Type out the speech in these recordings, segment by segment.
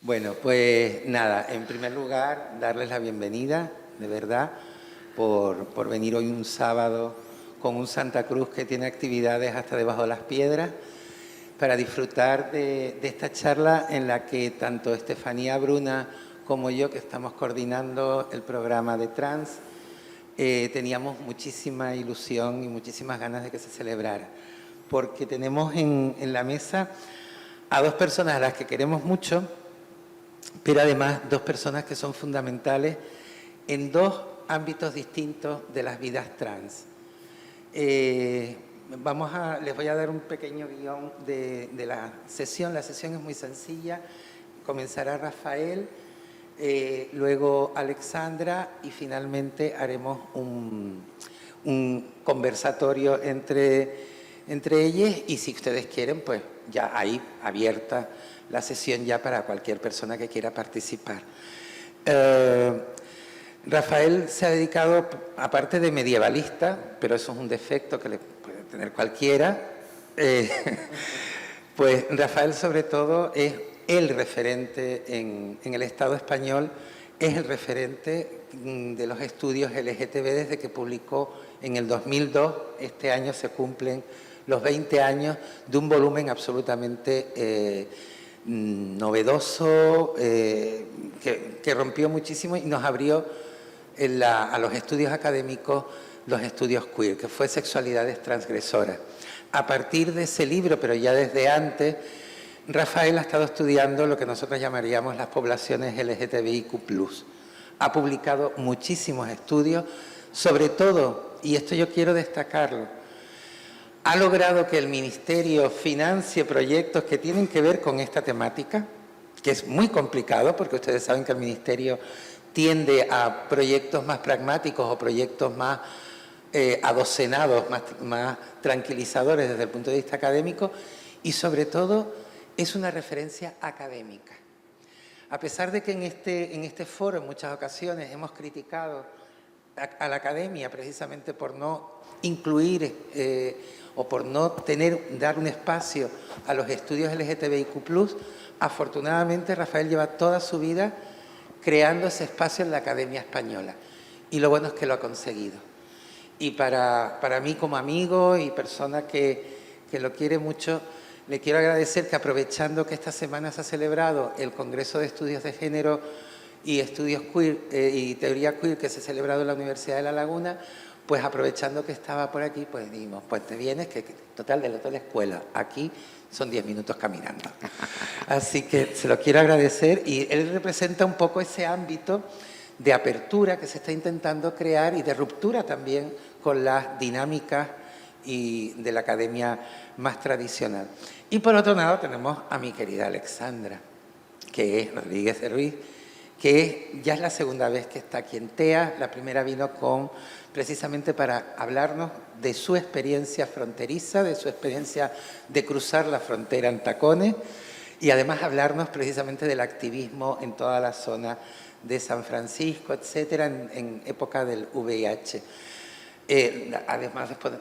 Bueno, pues nada, en primer lugar, darles la bienvenida, de verdad, por venir hoy un sábado con un Santa Cruz que tiene actividades hasta debajo de las piedras, para disfrutar de esta charla en la que tanto Estefanía Bruna como yo, que estamos coordinando el programa de Trans, teníamos muchísima ilusión y muchísimas ganas de que se celebrara, porque tenemos en la mesa a dos personas a las que queremos mucho, pero además dos personas que son fundamentales en dos ámbitos distintos de las vidas trans. Les voy a dar un pequeño guión de la sesión. La sesión es muy sencilla. Comenzará Rafael, luego Alexandra y finalmente haremos un conversatorio entre ellas, y si ustedes quieren, pues ya ahí abierta la sesión ya para cualquier persona que quiera participar. Rafael se ha dedicado, aparte de medievalista, pero eso es un defecto que le puede tener cualquiera, pues Rafael sobre todo es el referente en el Estado español, es el referente de los estudios LGTB desde que publicó en el 2002, este año se cumplen los 20 años de un volumen absolutamente novedoso, que rompió muchísimo y nos abrió a los estudios académicos los estudios queer, que fue Sexualidades Transgresoras. A partir de ese libro, pero ya desde antes, Rafael ha estado estudiando lo que nosotros llamaríamos las poblaciones LGTBIQ+. Ha publicado muchísimos estudios, sobre todo, y esto yo quiero destacarlo, ha logrado que el Ministerio financie proyectos que tienen que ver con esta temática, que es muy complicado, porque ustedes saben que el Ministerio tiende a proyectos más pragmáticos o proyectos más adocenados, más tranquilizadores desde el punto de vista académico, y sobre todo es una referencia académica. A pesar de que en este foro en muchas ocasiones hemos criticado a la academia precisamente por no incluir o por no dar un espacio a los estudios LGTBIQ+, afortunadamente Rafael lleva toda su vida creando ese espacio en la Academia Española. Y lo bueno es que lo ha conseguido. Y para mí como amigo y persona que lo quiere mucho, le quiero agradecer que, aprovechando que esta semana se ha celebrado el Congreso de Estudios de Género y Estudios Queer y Teoría Queer, que se ha celebrado en la Universidad de La Laguna, pues aprovechando que estaba por aquí, pues dijimos, pues te vienes, que total de la otra escuela, aquí son 10 minutos caminando. Así que se lo quiero agradecer, y él representa un poco ese ámbito de apertura que se está intentando crear y de ruptura también con las dinámicas y de la academia más tradicional. Y por otro lado tenemos a mi querida Alexandra, que es Rodríguez de Ruiz, que ya es la segunda vez que está aquí en TEA. La primera vino precisamente para hablarnos de su experiencia fronteriza, de su experiencia de cruzar la frontera en tacones, y además hablarnos precisamente del activismo en toda la zona de San Francisco, etcétera, en época del VIH. Además, después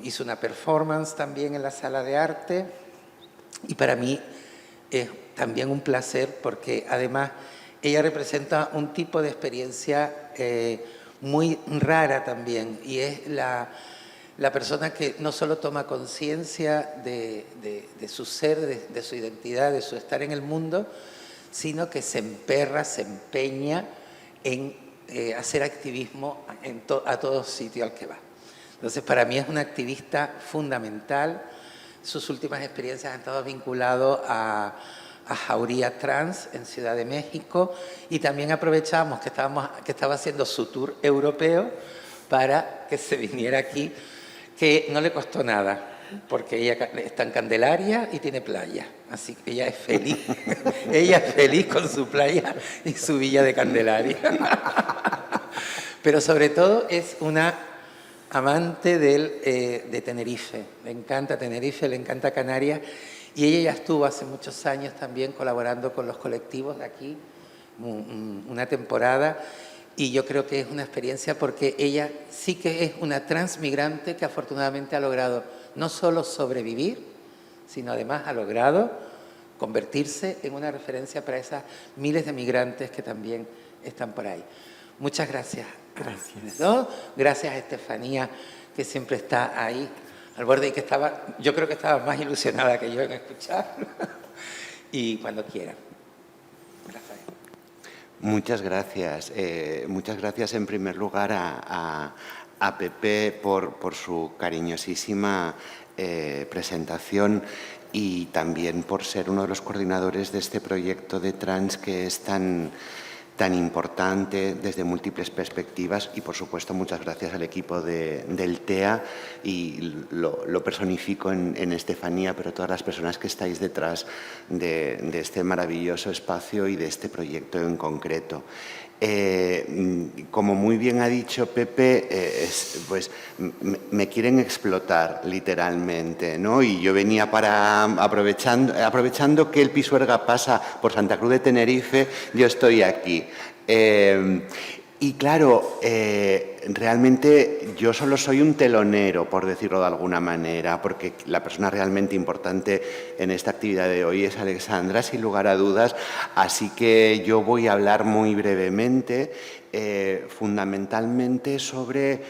hizo una performance también en la sala de arte, y para mí es también un placer porque además ella representa un tipo de experiencia muy rara también, y es la persona que no solo toma conciencia de su ser, de su identidad, de su estar en el mundo, sino que se empeña en hacer activismo a todo sitio al que va. Entonces, para mí es una activista fundamental. Sus últimas experiencias han estado vinculadas a Jauría Trans en Ciudad de México, y también aprovechamos que estaba haciendo su tour europeo para que se viniera aquí, que no le costó nada, porque ella está en Candelaria y tiene playa, así que ella es feliz. Ella es feliz con su playa y su villa de Candelaria. Pero sobre todo es una amante de Tenerife. Le encanta Tenerife, le encanta Canarias, y ella ya estuvo hace muchos años también colaborando con los colectivos de aquí, una temporada, y yo creo que es una experiencia porque ella sí que es una transmigrante que afortunadamente ha logrado no solo sobrevivir, sino además ha logrado convertirse en una referencia para esas miles de migrantes que también están por ahí. Muchas gracias. Gracias. ¿No? Gracias a Estefanía, que siempre está ahí al borde y que yo creo que estaba más ilusionada que yo en escuchar. Y cuando quiera. Rafael. Muchas gracias. Muchas gracias en primer lugar a Pepe por su cariñosísima presentación y también por ser uno de los coordinadores de este proyecto de Trans que es tan importante desde múltiples perspectivas y, por supuesto, muchas gracias al equipo del TEA y lo personifico en Estefanía, pero todas las personas que estáis detrás de este maravilloso espacio y de este proyecto en concreto. Como muy bien ha dicho Pepe, pues me quieren explotar literalmente, ¿no? Y yo venía aprovechando que el Pisuerga pasa por Santa Cruz de Tenerife, yo estoy aquí. Y claro, realmente yo solo soy un telonero, por decirlo de alguna manera, porque la persona realmente importante en esta actividad de hoy es Alexandra, sin lugar a dudas, así que yo voy a hablar muy brevemente, fundamentalmente sobre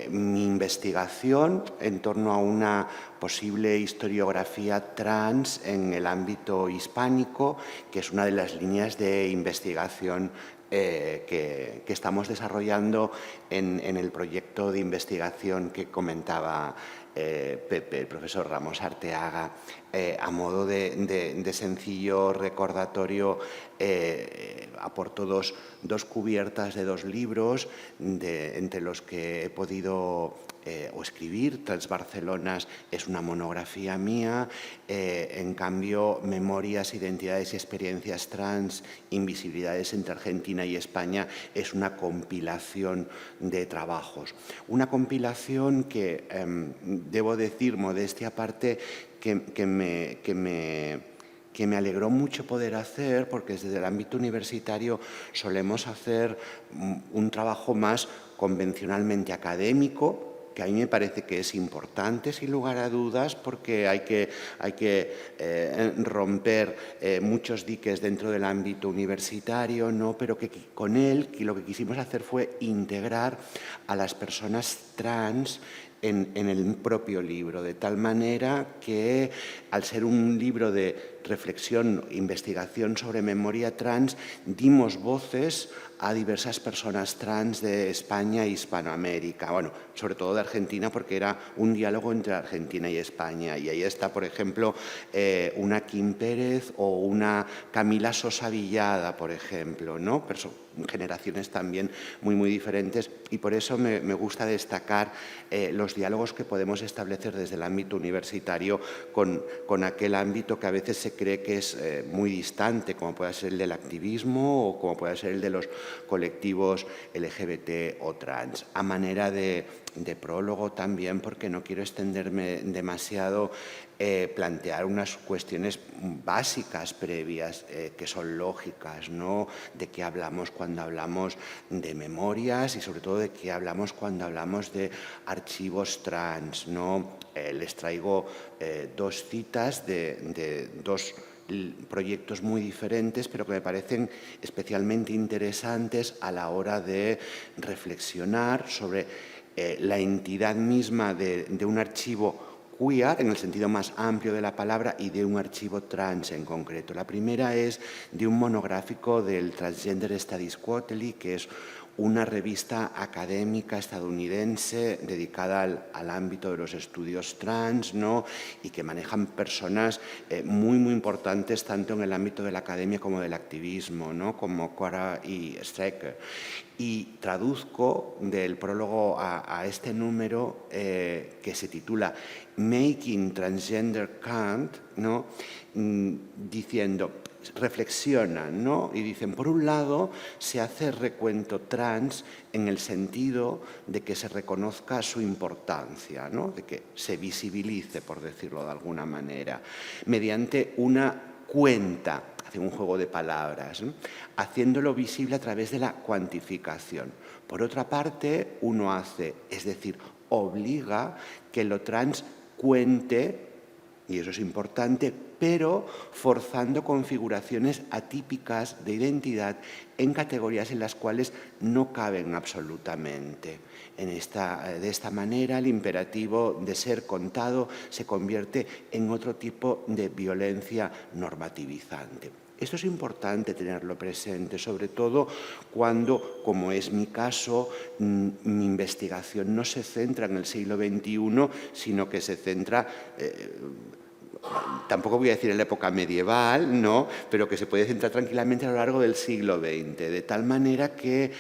mi investigación en torno a una posible historiografía trans en el ámbito hispánico, que es una de las líneas de investigación que estamos desarrollando en el proyecto de investigación que comentaba Pepe, el profesor Ramos Arteaga. A modo de sencillo recordatorio, aporto dos cubiertas de 2 libros, entre los que he podido o escribir. Transbarcelonas es una monografía mía, en cambio Memorias, Identidades y Experiencias Trans, Invisibilidades entre Argentina y España es una compilación de trabajos. Una compilación que, debo decir, modestia aparte, que me alegró mucho poder hacer, porque desde el ámbito universitario solemos hacer un trabajo más convencionalmente académico, que a mí me parece que es importante, sin lugar a dudas, porque hay que romper muchos diques dentro del ámbito universitario, ¿no? Pero que con él lo que quisimos hacer fue integrar a las personas trans en el propio libro, de tal manera que, al ser un libro de reflexión, investigación sobre memoria trans, dimos voces a diversas personas trans de España e Hispanoamérica, bueno, sobre todo de Argentina, porque era un diálogo entre Argentina y España. Y ahí está, por ejemplo, una Kim Pérez o una Camila Sosa Villada, por ejemplo, ¿no? Generaciones también muy diferentes, y por eso me gusta destacar los diálogos que podemos establecer desde el ámbito universitario con aquel ámbito que a veces se cree que es muy distante, como puede ser el del activismo o como puede ser el de los colectivos LGBT o trans. A manera de prólogo también, porque no quiero extenderme demasiado, plantear unas cuestiones básicas previas que son lógicas, ¿no? De qué hablamos cuando hablamos de memorias y sobre todo de qué hablamos cuando hablamos de archivos trans, ¿no? Les traigo 2 citas de 2 proyectos muy diferentes, pero que me parecen especialmente interesantes a la hora de reflexionar sobre la entidad misma de un archivo queer, en el sentido más amplio de la palabra, y de un archivo trans en concreto. La primera es de un monográfico del Transgender Studies Quarterly, que es una revista académica estadounidense dedicada al ámbito de los estudios trans, ¿no? Y que manejan personas muy importantes tanto en el ámbito de la academia como del activismo, ¿no? Como Cora y Strecker. Y traduzco del prólogo a este número que se titula Making Transgender Count, ¿no? Diciendo, reflexionan, ¿no? Y dicen, por un lado, se hace recuento trans en el sentido de que se reconozca su importancia, ¿no? De que se visibilice, por decirlo de alguna manera, mediante una cuenta, hace un juego de palabras, ¿no? Haciéndolo visible a través de la cuantificación. Por otra parte, uno hace, es decir, obliga que lo trans cuente y eso es importante, pero forzando configuraciones atípicas de identidad en categorías en las cuales no caben absolutamente. De esta manera, el imperativo de ser contado se convierte en otro tipo de violencia normativizante. Esto es importante tenerlo presente, sobre todo cuando, como es mi caso, mi investigación no se centra en el siglo XXI, sino que se centra, tampoco voy a decir en la época medieval, ¿no?, pero que se puede centrar tranquilamente a lo largo del siglo XX, de tal manera que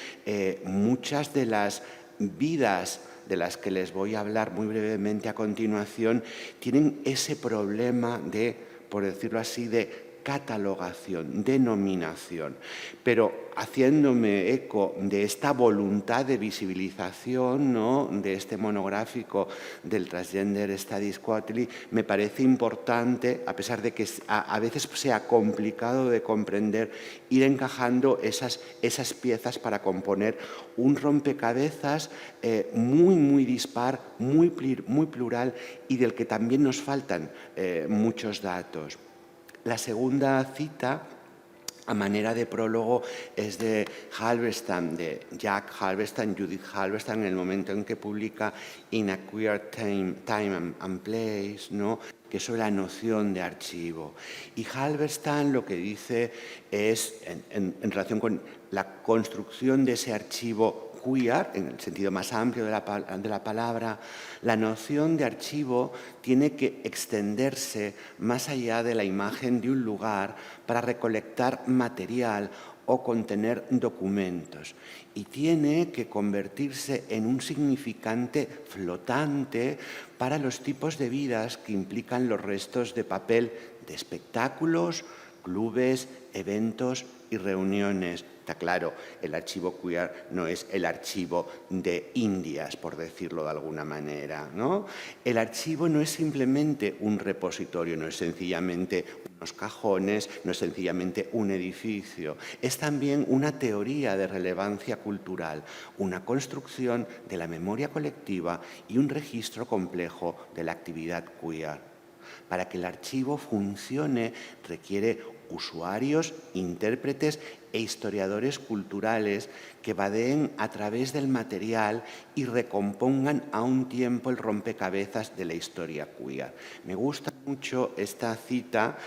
muchas de las vidas de las que les voy a hablar muy brevemente a continuación tienen ese problema de, por decirlo así, de catalogación, denominación, pero haciéndome eco de esta voluntad de visibilización, ¿no?, de este monográfico del Transgender Studies Quarterly, me parece importante, a pesar de que a veces sea complicado de comprender, ir encajando esas piezas para componer un rompecabezas muy dispar, muy plural y del que también nos faltan muchos datos. La segunda cita, a manera de prólogo, es de Halberstam, de Jack Halberstam, Judith Halberstam, en el momento en que publica In a Queer Time and Place, ¿no?, que es sobre la noción de archivo. Y Halberstam lo que dice es, en relación con la construcción de ese archivo queer, en el sentido más amplio de la palabra, la noción de archivo tiene que extenderse más allá de la imagen de un lugar para recolectar material o contener documentos, y tiene que convertirse en un significante flotante para los tipos de vidas que implican los restos de papel de espectáculos, clubes, eventos y reuniones. Está claro, el archivo queer no es el archivo de Indias, por decirlo de alguna manera, ¿no? El archivo no es simplemente un repositorio, no es sencillamente unos cajones, no es sencillamente un edificio. Es también una teoría de relevancia cultural, una construcción de la memoria colectiva y un registro complejo de la actividad queer. Para que el archivo funcione requiere usuarios, intérpretes e historiadores culturales que vadeen a través del material y recompongan a un tiempo el rompecabezas de la historia queer. Me gusta mucho esta cita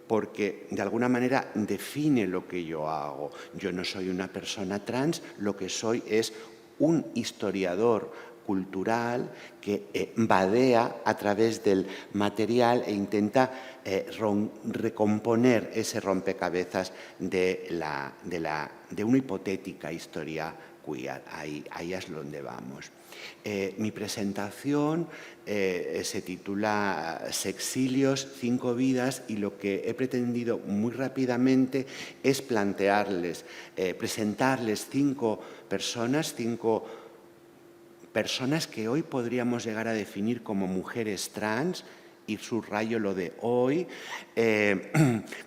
porque de alguna manera define lo que yo hago. Yo no soy una persona trans, lo que soy es un historiador cultural que vadea a través del material e intenta recomponer ese rompecabezas de una hipotética historia queer. Ahí es donde vamos. Mi presentación se titula Sexilios, 5 vidas, y lo que he pretendido muy rápidamente es plantearles, presentarles 5 personas que hoy podríamos llegar a definir como mujeres trans, y subrayo lo de hoy,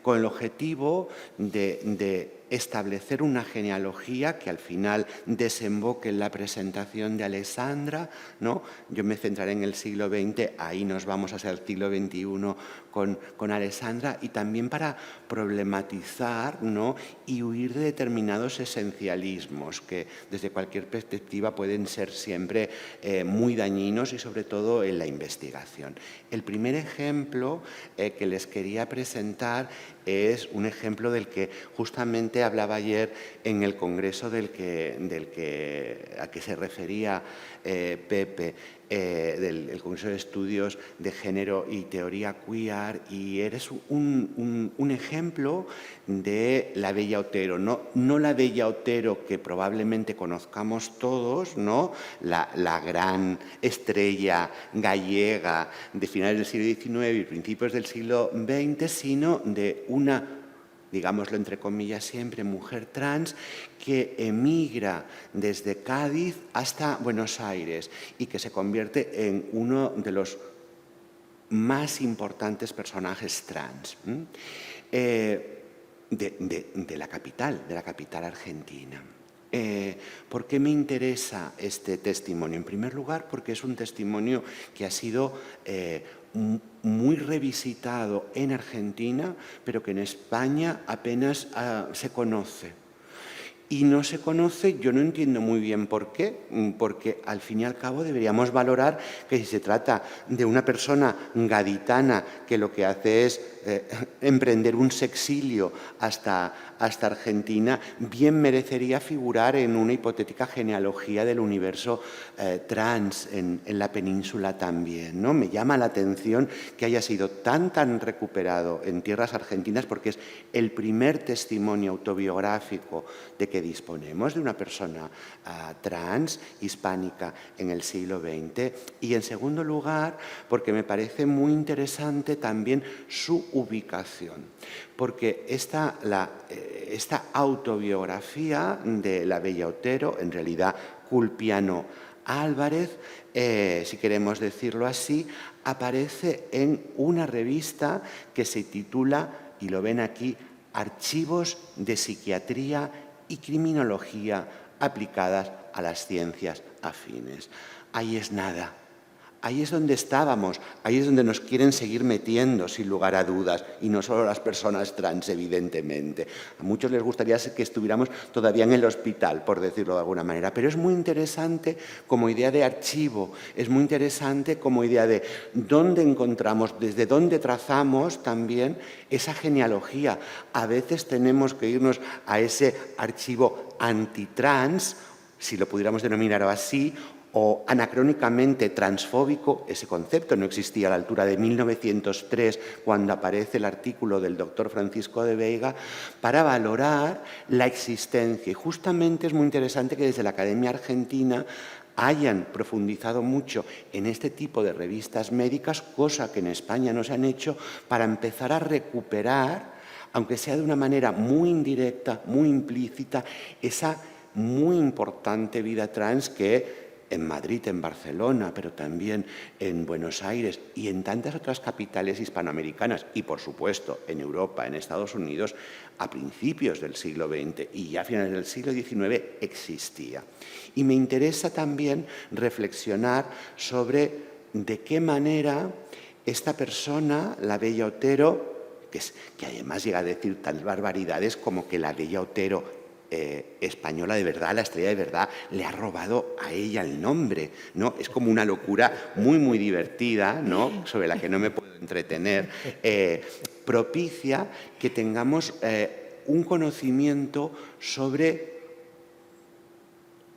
con el objetivo de establecer una genealogía que al final desemboque en la presentación de Alessandra, ¿no? Yo me centraré en el siglo XX, ahí nos vamos hacia el siglo XXI con Alessandra, y también para problematizar, ¿no?, y huir de determinados esencialismos que desde cualquier perspectiva pueden ser siempre muy dañinos, y sobre todo en la investigación. El primer ejemplo que les quería presentar es un ejemplo del que justamente hablaba ayer en el congreso a que se refería Pepe, del Congreso de Estudios de Género y Teoría Queer, y eres un ejemplo de la Bella Otero, no la Bella Otero que probablemente conozcamos todos, ¿no?, la gran estrella gallega de finales del siglo XIX y principios del siglo XX, sino de una, digámoslo entre comillas siempre, mujer trans que emigra desde Cádiz hasta Buenos Aires y que se convierte en uno de los más importantes personajes trans de la capital argentina. ¿Por qué me interesa este testimonio? En primer lugar, porque es un testimonio que ha sido muy revisitado en Argentina, pero que en España apenas se conoce. Y no se conoce, yo no entiendo muy bien por qué, porque al fin y al cabo deberíamos valorar que si se trata de una persona gaditana que lo que hace es emprender un sexilio hasta Argentina, bien merecería figurar en una hipotética genealogía del universo trans en la península también, ¿no? Me llama la atención que haya sido tan recuperado en tierras argentinas, porque es el primer testimonio autobiográfico de que disponemos de una persona trans hispánica en el siglo XX, y en segundo lugar porque me parece muy interesante también su ubicación, porque esta autobiografía de la bella Otero, en realidad Culpiano Álvarez, si queremos decirlo así, aparece en una revista que se titula, y lo ven aquí, Archivos de Psiquiatría y Criminología aplicadas a las ciencias afines. Ahí es nada. Ahí es donde estábamos, ahí es donde nos quieren seguir metiendo, sin lugar a dudas, y no solo las personas trans, evidentemente. A muchos les gustaría que estuviéramos todavía en el hospital, por decirlo de alguna manera, pero es muy interesante como idea de archivo, es muy interesante como idea de dónde encontramos, desde dónde trazamos también esa genealogía. A veces tenemos que irnos a ese archivo antitrans, si lo pudiéramos denominar así, o anacrónicamente transfóbico. Ese concepto no existía a la altura de 1903, cuando aparece el artículo del doctor Francisco de Veiga, para valorar la existencia. Y justamente es muy interesante que desde la Academia Argentina hayan profundizado mucho en este tipo de revistas médicas, cosa que en España no se han hecho, para empezar a recuperar, aunque sea de una manera muy indirecta, muy implícita, esa muy importante vida trans que en Madrid, en Barcelona, pero también en Buenos Aires y en tantas otras capitales hispanoamericanas, y por supuesto en Europa, en Estados Unidos, a principios del siglo XX y ya a finales del siglo XIX existía. Y me interesa también reflexionar sobre de qué manera esta persona, la bella Otero, que además llega a decir tales barbaridades como que la bella Otero española de verdad, la estrella de verdad, le ha robado a ella el nombre, ¿no? Es como una locura muy, muy divertida, ¿no? Sobre la que no me puedo entretener, propicia que tengamos un conocimiento sobre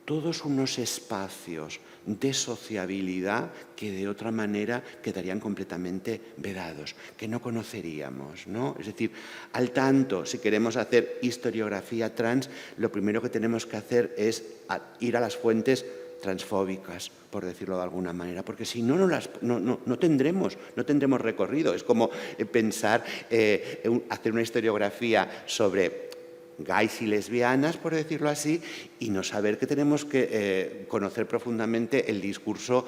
todos unos espacios de sociabilidad que de otra manera quedarían completamente vedados, que no conoceríamos, ¿no? Es decir, al tanto, si queremos hacer historiografía trans, lo primero que tenemos que hacer es ir a las fuentes transfóbicas, por decirlo de alguna manera, porque si no, no tendremos recorrido. Es como pensar, hacer una historiografía sobre gays y lesbianas, por decirlo así, y no saber que tenemos que conocer profundamente el discurso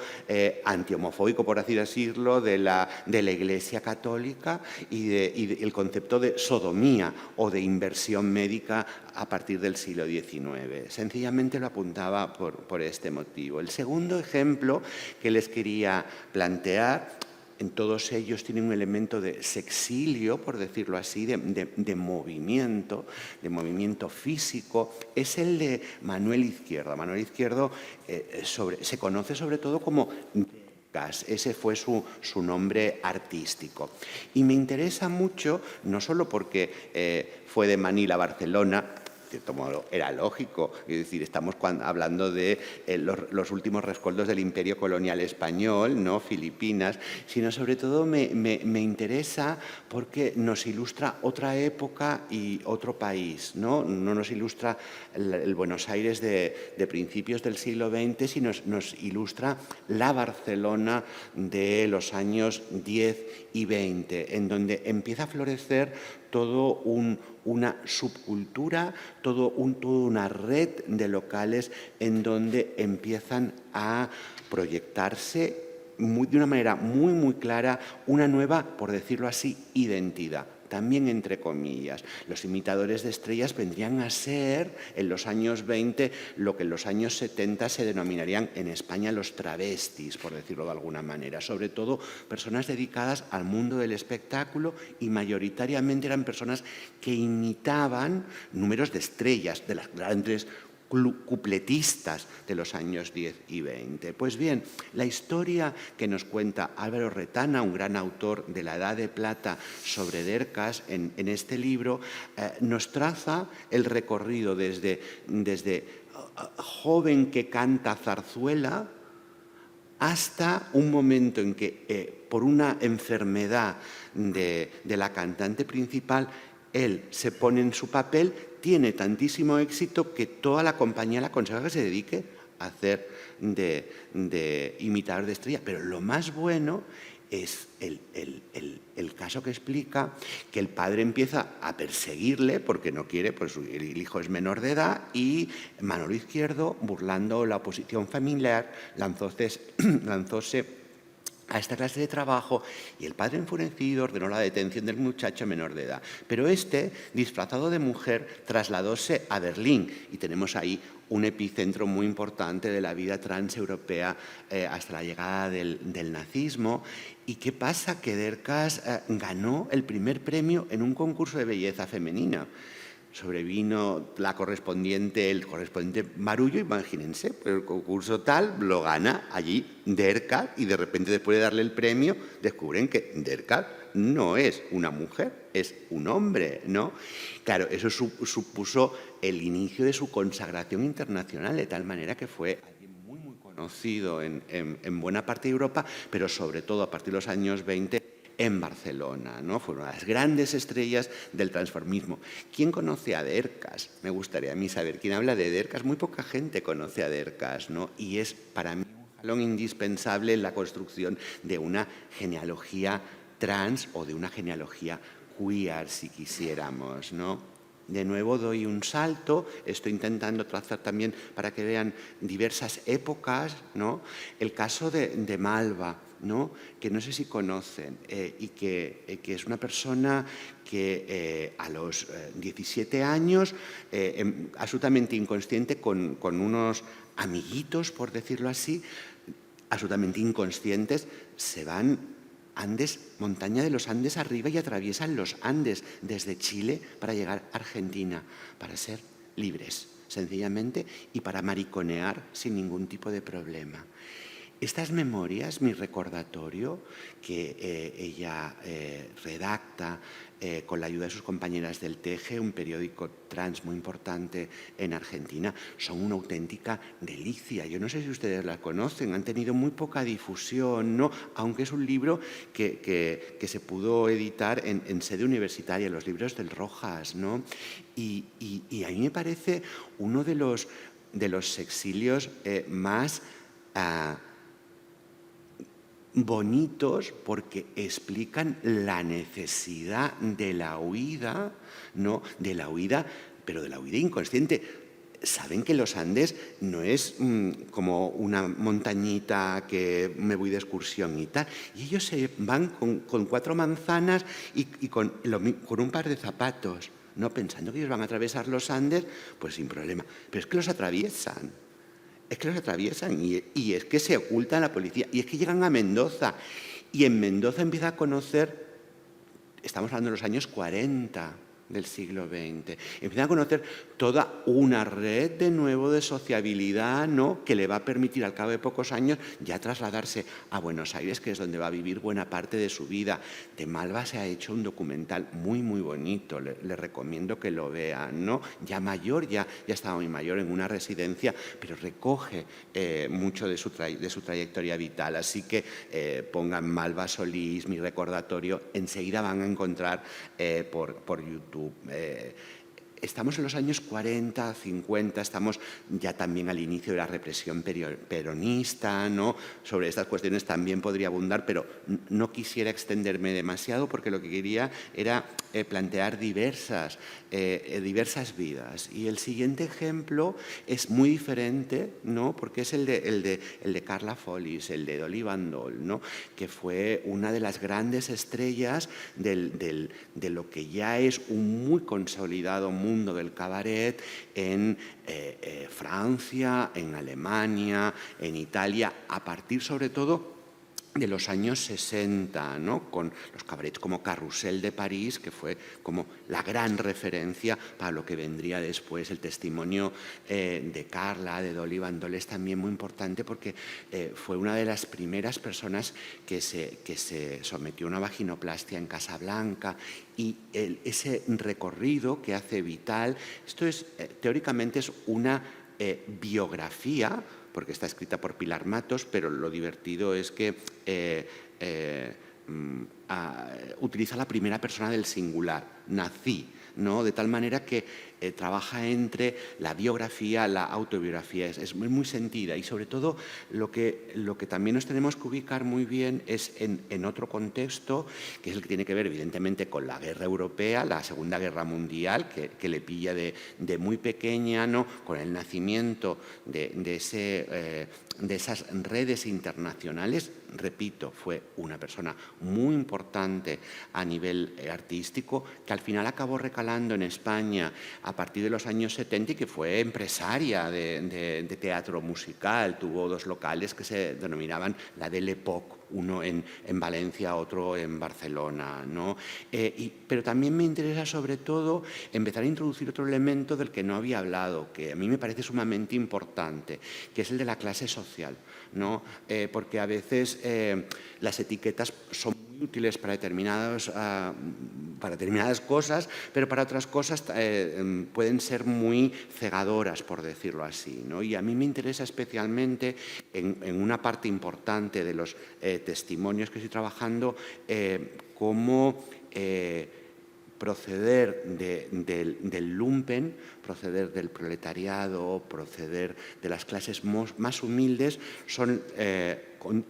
antihomofóbico, por así decirlo, de la Iglesia Católica y el concepto de sodomía o de inversión médica a partir del siglo XIX. Sencillamente lo apuntaba por este motivo. El segundo ejemplo que les quería plantear, en todos ellos tienen un elemento de sexilio, por decirlo así, de movimiento físico, es el de Manuel Izquierdo. Manuel Izquierdo se conoce sobre todo como Gas, ese fue su nombre artístico. Y me interesa mucho, no solo porque fue de Manila a Barcelona, de cierto modo era lógico, es decir, estamos hablando de los últimos rescoldos del Imperio Colonial Español, ¿no? Filipinas, sino sobre todo me interesa porque nos ilustra otra época y otro país, ¿no? No nos ilustra el Buenos Aires de principios del siglo XX, sino nos ilustra la Barcelona de los años 10 y 20, en donde empieza a florecer todo una subcultura, toda una red de locales en donde empiezan a proyectarse de una manera muy, muy clara una nueva, por decirlo así, identidad. también entre comillas. Los imitadores de estrellas vendrían a ser, en los años 20, lo que en los años 70 se denominarían en España los travestis, por decirlo de alguna manera. Sobre todo personas dedicadas al mundo del espectáculo y mayoritariamente eran personas que imitaban números de estrellas, de las grandes cupletistas de los años 10 y 20. Pues bien, la historia que nos cuenta Álvaro Retana, un gran autor de la Edad de Plata sobre Dercas, en este libro, nos traza el recorrido desde joven que canta zarzuela hasta un momento en que, por una enfermedad de la cantante principal, él se pone en su papel, tiene tantísimo éxito que toda la compañía le aconseja que se dedique a hacer de imitador de estrella. Pero lo más bueno es el caso que explica que el padre empieza a perseguirle porque no quiere, pues el hijo es menor de edad, y Manolo Izquierdo, burlando la oposición familiar, lanzóse a esta clase de trabajo, y el padre, enfurecido, ordenó la detención del muchacho menor de edad. Pero este, disfrazado de mujer, trasladóse a Berlín, y tenemos ahí un epicentro muy importante de la vida transeuropea hasta la llegada del nazismo. ¿Y qué pasa? Que Dercas ganó el primer premio en un concurso de belleza femenina. Sobrevino el correspondiente barullo, imagínense, pero el concurso tal lo gana allí Dercas, y de repente, después de darle el premio, descubren que Dercas no es una mujer, es un hombre, ¿no? Claro, eso supuso el inicio de su consagración internacional, de tal manera que fue muy, muy conocido en buena parte de Europa, pero sobre todo a partir de los años 20 en Barcelona, ¿no? Fue una de las grandes estrellas del transformismo. ¿Quién conoce a Dercas? Me gustaría a mí saber. ¿Quién habla de Dercas? Muy poca gente conoce a Dercas, ¿no? Y es para mí un jalón indispensable en la construcción de una genealogía trans o de una genealogía queer, si quisiéramos, ¿no? De nuevo doy un salto, estoy intentando trazar también para que vean diversas épocas, ¿no? El caso de Malva, ¿no? Que no sé si conocen, y que es una persona que a los 17 años, absolutamente inconsciente, con unos amiguitos, por decirlo así, absolutamente inconscientes, se van Andes, montaña de los Andes arriba, y atraviesan los Andes desde Chile para llegar a Argentina, para ser libres, sencillamente, y para mariconear sin ningún tipo de problema. Estas memorias, mi recordatorio, que ella redacta con la ayuda de sus compañeras del Teje, un periódico trans muy importante en Argentina, son una auténtica delicia. Yo no sé si ustedes la conocen, han tenido muy poca difusión, ¿no? Aunque es un libro que se pudo editar en sede universitaria, los libros del Rojas, ¿no? Y a mí me parece uno de los sexilios más bonitos, porque explican la necesidad de la huida, ¿no? De la huida, pero de la huida inconsciente. Saben que los Andes no es como una montañita que me voy de excursión y tal. Y ellos se van con 4 manzanas y con un par de zapatos, ¿no? Pensando que ellos van a atravesar los Andes, pues sin problema. Pero es que los atraviesan. Y es que se ocultan la policía, y es que llegan a Mendoza, y en Mendoza empieza a conocer, estamos hablando de los años 40 del siglo XX, empieza a conocer toda una red de nuevo de sociabilidad, ¿no? Que le va a permitir al cabo de pocos años ya trasladarse a Buenos Aires, que es donde va a vivir buena parte de su vida. De Malva se ha hecho un documental muy, muy bonito, le recomiendo que lo vean, ¿no? Ya mayor, ya estaba muy mayor, en una residencia, pero recoge mucho de su trayectoria vital. Así que pongan Malva Solís, mi recordatorio, enseguida van a encontrar por YouTube estamos en los años 40, 50, estamos ya también al inicio de la represión peronista, ¿no? Sobre estas cuestiones también podría abundar, pero no quisiera extenderme demasiado porque lo que quería era plantear diversas vidas. Y el siguiente ejemplo es muy diferente, ¿no? Porque es el de Carla Follis, el de Dolly Bandol, ¿no? Que fue una de las grandes estrellas de lo que ya es un muy consolidado mundo del cabaret en Francia, en Alemania, en Italia, a partir sobre todo de los años 60, ¿no? Con los cabarets como Carrousel de París, que fue como la gran referencia para lo que vendría después. El testimonio de Carla, de Dolly Bandol, es también muy importante porque fue una de las primeras personas que se sometió a una vaginoplastia en Casablanca, y ese recorrido que hace Vital, esto es, teóricamente es una biografía, porque está escrita por Pilar Matos, pero lo divertido es que utiliza la primera persona del singular, nací, ¿no? De tal manera que trabaja entre la biografía, la autobiografía, es muy sentida, y sobre todo lo que también nos tenemos que ubicar muy bien es en otro contexto, que es el que tiene que ver evidentemente con la guerra europea, la Segunda Guerra Mundial, que le pilla de muy pequeña, ¿no? Con el nacimiento de esas redes internacionales. Repito, fue una persona muy importante a nivel artístico, que al final acabó recalando en España a partir de los años 70 y que fue empresaria de teatro musical. Tuvo dos locales que se denominaban la de l'Époque, uno en Valencia, otro en Barcelona, ¿no? Pero también me interesa sobre todo empezar a introducir otro elemento del que no había hablado, que a mí me parece sumamente importante, que es el de la clase social, ¿no? Porque a veces las etiquetas son muy útiles para determinadas cosas, pero para otras cosas pueden ser muy cegadoras, por decirlo así, ¿no? Y a mí me interesa especialmente en una parte importante de los testimonios que estoy trabajando, cómo proceder del lumpen, proceder del proletariado, proceder de las clases más humildes,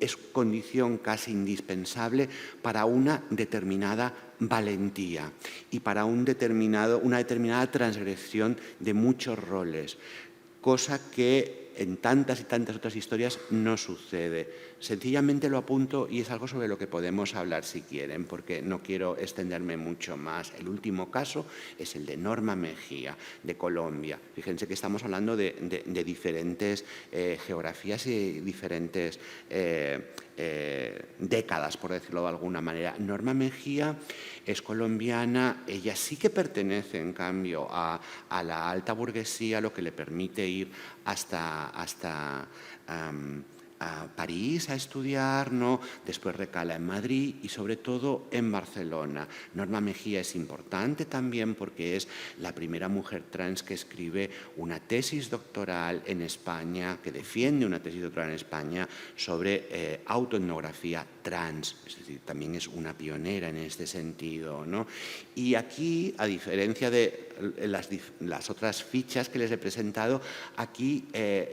es condición casi indispensable para una determinada valentía y para una determinada transgresión de muchos roles, cosa que en tantas y tantas otras historias no sucede. Sencillamente lo apunto y es algo sobre lo que podemos hablar si quieren, porque no quiero extenderme mucho más. El último caso es el de Norma Mejía, de Colombia. Fíjense que estamos hablando de diferentes geografías y diferentes décadas, por decirlo de alguna manera. Norma Mejía es colombiana, ella sí que pertenece, en cambio, a la alta burguesía, lo que le permite ir hasta a París a estudiar, ¿no? Después recala en Madrid y sobre todo en Barcelona. Norma Mejía es importante también porque es la primera mujer trans que escribe una tesis doctoral en España, que defiende una tesis doctoral en España sobre autoetnografía trans, es decir, también es una pionera en este sentido, ¿no? Y aquí, a diferencia de las otras fichas que les he presentado, aquí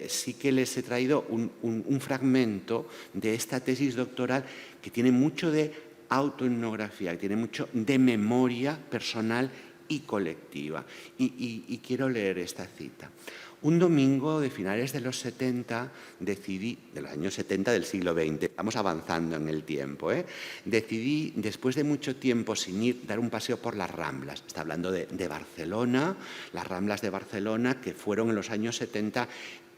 sí que les he traído un fragmento de esta tesis doctoral que tiene mucho de autoetnografía, que tiene mucho de memoria personal y colectiva. Y quiero leer esta cita. Un domingo de finales de los 70 decidí, de los años 70 del siglo XX, vamos avanzando en el tiempo, decidí, después de mucho tiempo sin ir, dar un paseo por las Ramblas. Está hablando de Barcelona, las Ramblas de Barcelona, que fueron en los años 70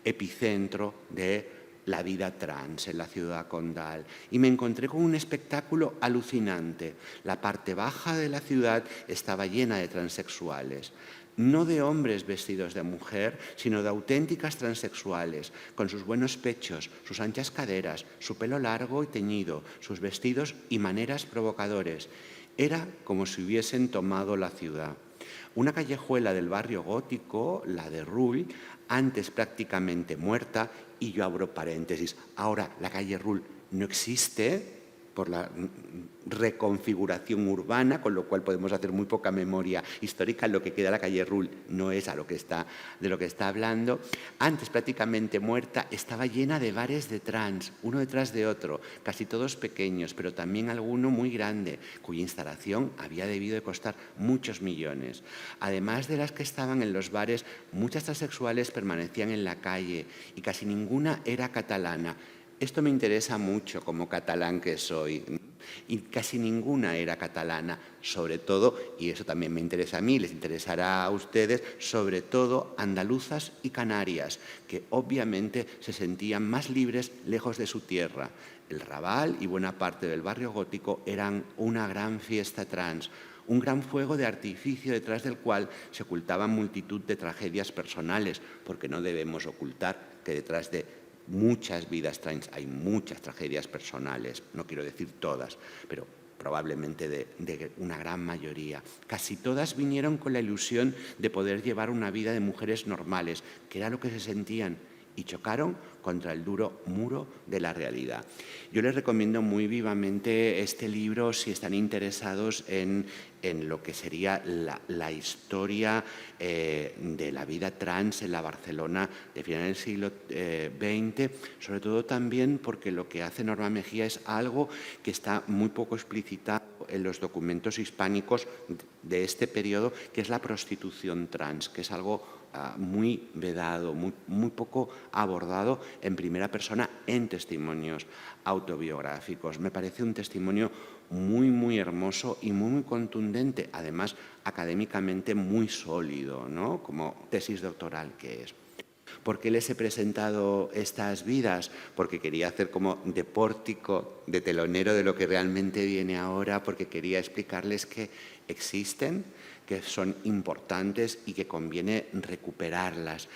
epicentro de la vida trans en la ciudad condal. Y me encontré con un espectáculo alucinante. La parte baja de la ciudad estaba llena de transexuales. No de hombres vestidos de mujer, sino de auténticas transexuales, con sus buenos pechos, sus anchas caderas, su pelo largo y teñido, sus vestidos y maneras provocadores. Era como si hubiesen tomado la ciudad. Una callejuela del barrio gótico, la de Rull, antes prácticamente muerta, y yo abro paréntesis. Ahora la calle Rull no existe, por la reconfiguración urbana, con lo cual podemos hacer muy poca memoria histórica. Lo que queda de la calle Rull no es de lo que está hablando. Antes, prácticamente muerta, estaba llena de bares de trans, uno detrás de otro, casi todos pequeños, pero también alguno muy grande, cuya instalación había debido de costar muchos millones. Además de las que estaban en los bares, muchas transexuales permanecían en la calle y casi ninguna era catalana. Esto me interesa mucho como catalán que soy. Y casi ninguna era catalana, sobre todo, y eso también me interesa a mí, les interesará a ustedes, sobre todo andaluzas y canarias, que obviamente se sentían más libres lejos de su tierra. El Raval y buena parte del barrio gótico eran una gran fiesta trans, un gran fuego de artificio detrás del cual se ocultaban multitud de tragedias personales, porque no debemos ocultar que detrás de muchas vidas trans hay muchas tragedias personales, no quiero decir todas, pero probablemente de una gran mayoría. Casi todas vinieron con la ilusión de poder llevar una vida de mujeres normales, que era lo que se sentían, y chocaron contra el duro muro de la realidad. Yo les recomiendo muy vivamente este libro si están interesados en lo que sería la historia de la vida trans en la Barcelona de finales del siglo XX, sobre todo también porque lo que hace Norma Mejía es algo que está muy poco explicitado en los documentos hispánicos de este periodo, que es la prostitución trans, que es algo muy vedado, muy poco abordado en primera persona en testimonios autobiográficos. Me parece un testimonio muy hermoso y muy contundente, además académicamente muy sólido, ¿no? Como tesis doctoral que es. ¿Por qué les he presentado estas vidas? Porque quería hacer como de pórtico, de telonero de lo que realmente viene ahora, porque quería explicarles que existen, que son importantes y que conviene recuperarlas.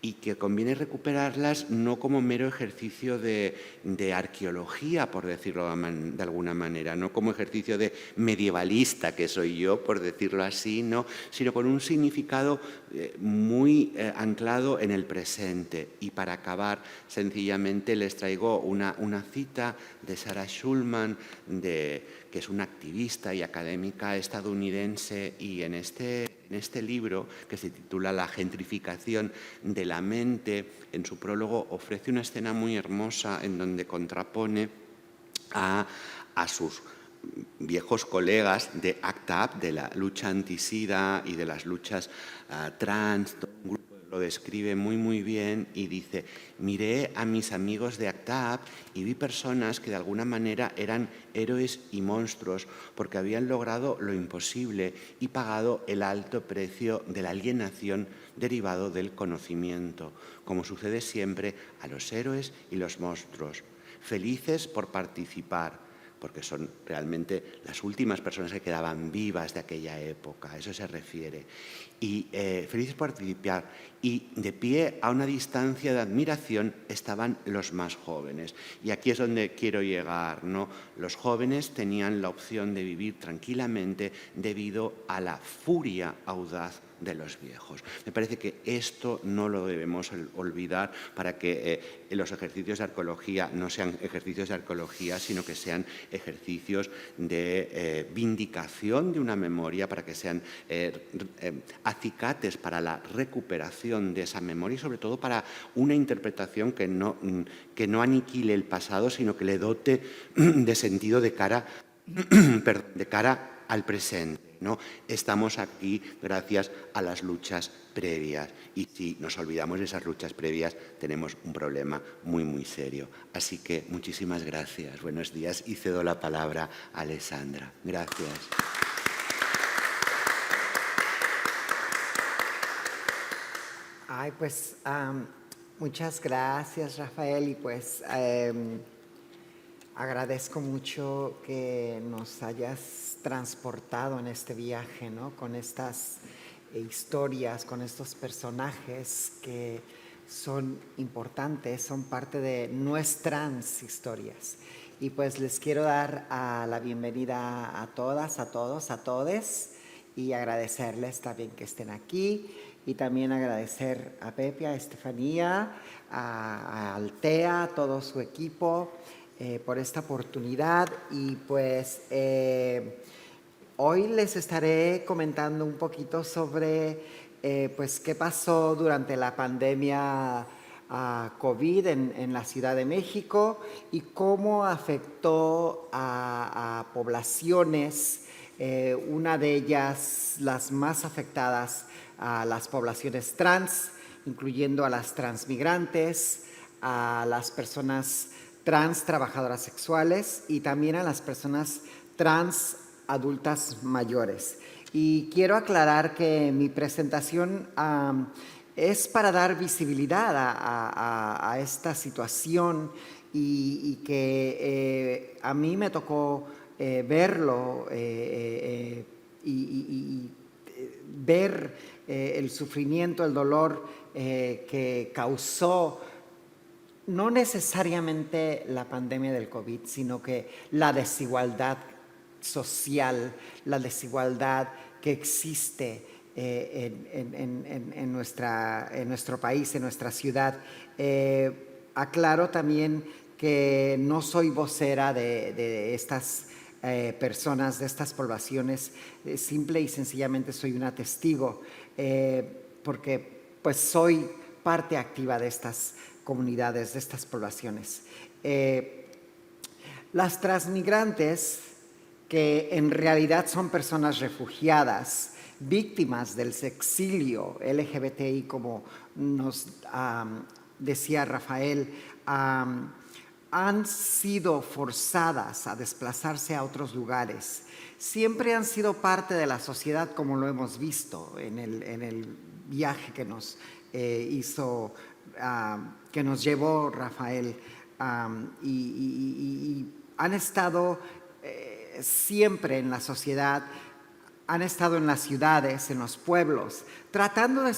Y que conviene recuperarlas no como mero ejercicio de arqueología, por decirlo de alguna manera, no como ejercicio de medievalista que soy yo, por decirlo así, no, sino con un significado muy anclado en el presente. Y para acabar, sencillamente les traigo una cita de Sarah Schulman, que es una activista y académica estadounidense, y en este libro, que se titula La gentrificación de la mente, en su prólogo ofrece una escena muy hermosa en donde contrapone a sus viejos colegas de ACT UP, de la lucha antisida y de las luchas trans. Un grupo lo describe muy bien y dice: miré a mis amigos de ACT UP y vi personas que de alguna manera eran héroes y monstruos porque habían logrado lo imposible y pagado el alto precio de la alienación derivado del conocimiento, como sucede siempre a los héroes y los monstruos. Felices por participar, porque son realmente las últimas personas que quedaban vivas de aquella época, a eso se refiere. Y felices por participar, y de pie a una distancia de admiración estaban los más jóvenes. Y aquí es donde quiero llegar, ¿no? Los jóvenes tenían la opción de vivir tranquilamente debido a la furia audaz de los viejos. Me parece que esto no lo debemos olvidar para que los ejercicios de arqueología no sean ejercicios de arqueología, sino que sean ejercicios de vindicación de una memoria, para que sean acicates para la recuperación de esa memoria y sobre todo para una interpretación que no aniquile el pasado, sino que le dote de sentido de cara al presente, ¿no? Estamos aquí gracias a las luchas previas, y si nos olvidamos de esas luchas previas tenemos un problema muy serio. Así que muchísimas gracias, buenos días, y cedo la palabra a Alessandra. Gracias. Ay, pues muchas gracias, Rafael, y pues agradezco mucho que nos hayas transportado en este viaje, ¿no? Con estas historias, con estos personajes que son importantes, son parte de nuestras historias. Y pues les quiero dar la bienvenida a todas, a todos, a todes, y agradecerles también que estén aquí, y también agradecer a Pepe, a Estefanía, a Altea, a todo su equipo, por esta oportunidad y pues hoy les estaré comentando un poquito sobre pues qué pasó durante la pandemia COVID en la Ciudad de México y cómo afectó a poblaciones, una de ellas las más afectadas a las poblaciones trans, incluyendo a las transmigrantes, a las personas trans trabajadoras sexuales y también a las personas trans adultas mayores. Y quiero aclarar que mi presentación es para dar visibilidad a esta situación y que a mí me tocó verlo y ver el sufrimiento, el dolor que causó no necesariamente la pandemia del COVID, sino que la desigualdad social, la desigualdad que existe en nuestro país, en nuestra ciudad. Aclaro también que no soy vocera de estas personas, de estas poblaciones, simple y sencillamente soy una testigo, porque pues soy parte activa de estas comunidades, de estas poblaciones. Las transmigrantes, que en realidad son personas refugiadas, víctimas del exilio LGBTI, como nos decía Rafael, han sido forzadas a desplazarse a otros lugares. Siempre han sido parte de la sociedad, como lo hemos visto en el viaje que nos hizo, que nos llevó Rafael, y han estado siempre en la sociedad, han estado en las ciudades, en los pueblos, tratando de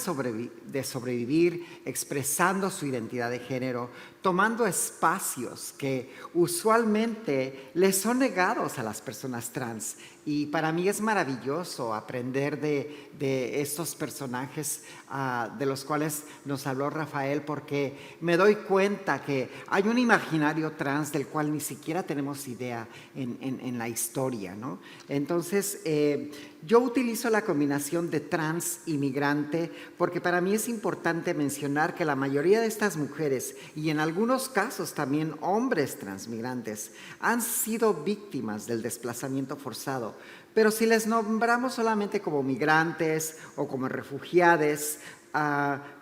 sobrevivir, expresando su identidad de género, tomando espacios que usualmente les son negados a las personas trans. Y para mí es maravilloso aprender de estos personajes de los cuales nos habló Rafael, porque me doy cuenta que hay un imaginario trans del cual ni siquiera tenemos idea en la historia, ¿no? Entonces, yo utilizo la combinación de trans y migrante porque para mí es importante mencionar que la mayoría de estas mujeres, y en algunos casos también hombres transmigrantes, han sido víctimas del desplazamiento forzado. Pero si les nombramos solamente como migrantes o como refugiados,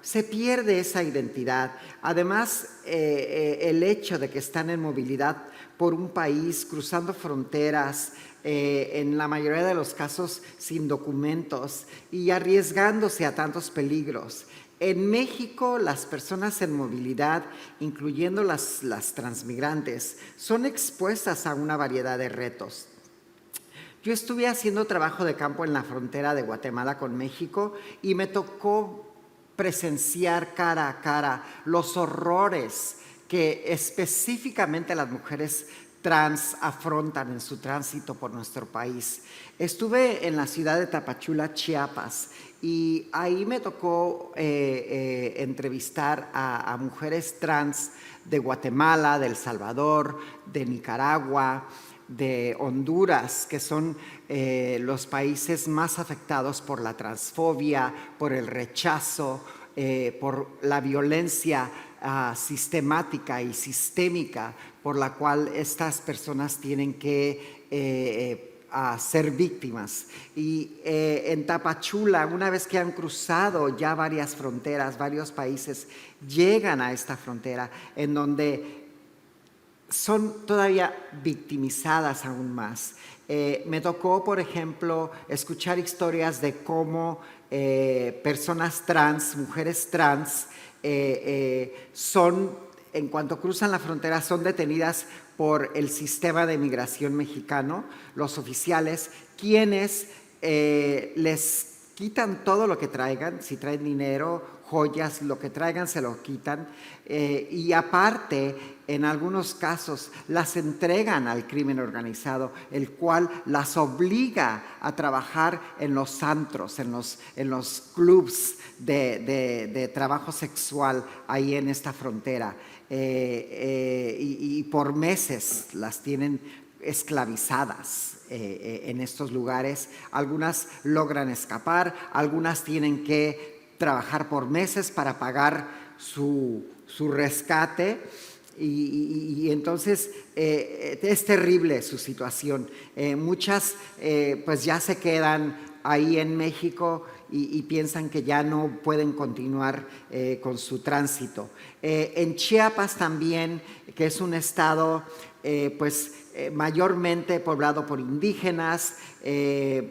se pierde esa identidad. Además, el hecho de que están en movilidad por un país, cruzando fronteras, en la mayoría de los casos sin documentos y arriesgándose a tantos peligros. En México, las personas en movilidad, incluyendo las transmigrantes, son expuestas a una variedad de retos. Yo estuve haciendo trabajo de campo en la frontera de Guatemala con México y me tocó presenciar cara a cara los horrores que específicamente las mujeres trans afrontan en su tránsito por nuestro país. Estuve en la ciudad de Tapachula, Chiapas, y ahí me tocó entrevistar a mujeres trans de Guatemala, de El Salvador, de Nicaragua, de Honduras, que son los países más afectados por la transfobia, por el rechazo, por la violencia sistemática y sistémica por la cual estas personas tienen que ser víctimas. Y en Tapachula, una vez que han cruzado ya varias fronteras, varios países, llegan a esta frontera en donde son todavía victimizadas aún más. Me tocó, por ejemplo, escuchar historias de cómo personas trans, mujeres trans, en cuanto cruzan la frontera, son detenidas por el sistema de migración mexicano, los oficiales, quienes les quitan todo lo que traigan, si traen dinero, joyas, lo que traigan se lo quitan, y aparte, en algunos casos, las entregan al crimen organizado, el cual las obliga a trabajar en los antros, en los clubs de trabajo sexual ahí en esta frontera. Y por meses las tienen esclavizadas en estos lugares. Algunas logran escapar, algunas tienen que trabajar por meses para pagar su rescate, y entonces es terrible su situación. Muchas pues ya se quedan ahí en México y piensan que ya no pueden continuar con su tránsito. En Chiapas también, que es un estado mayormente poblado por indígenas,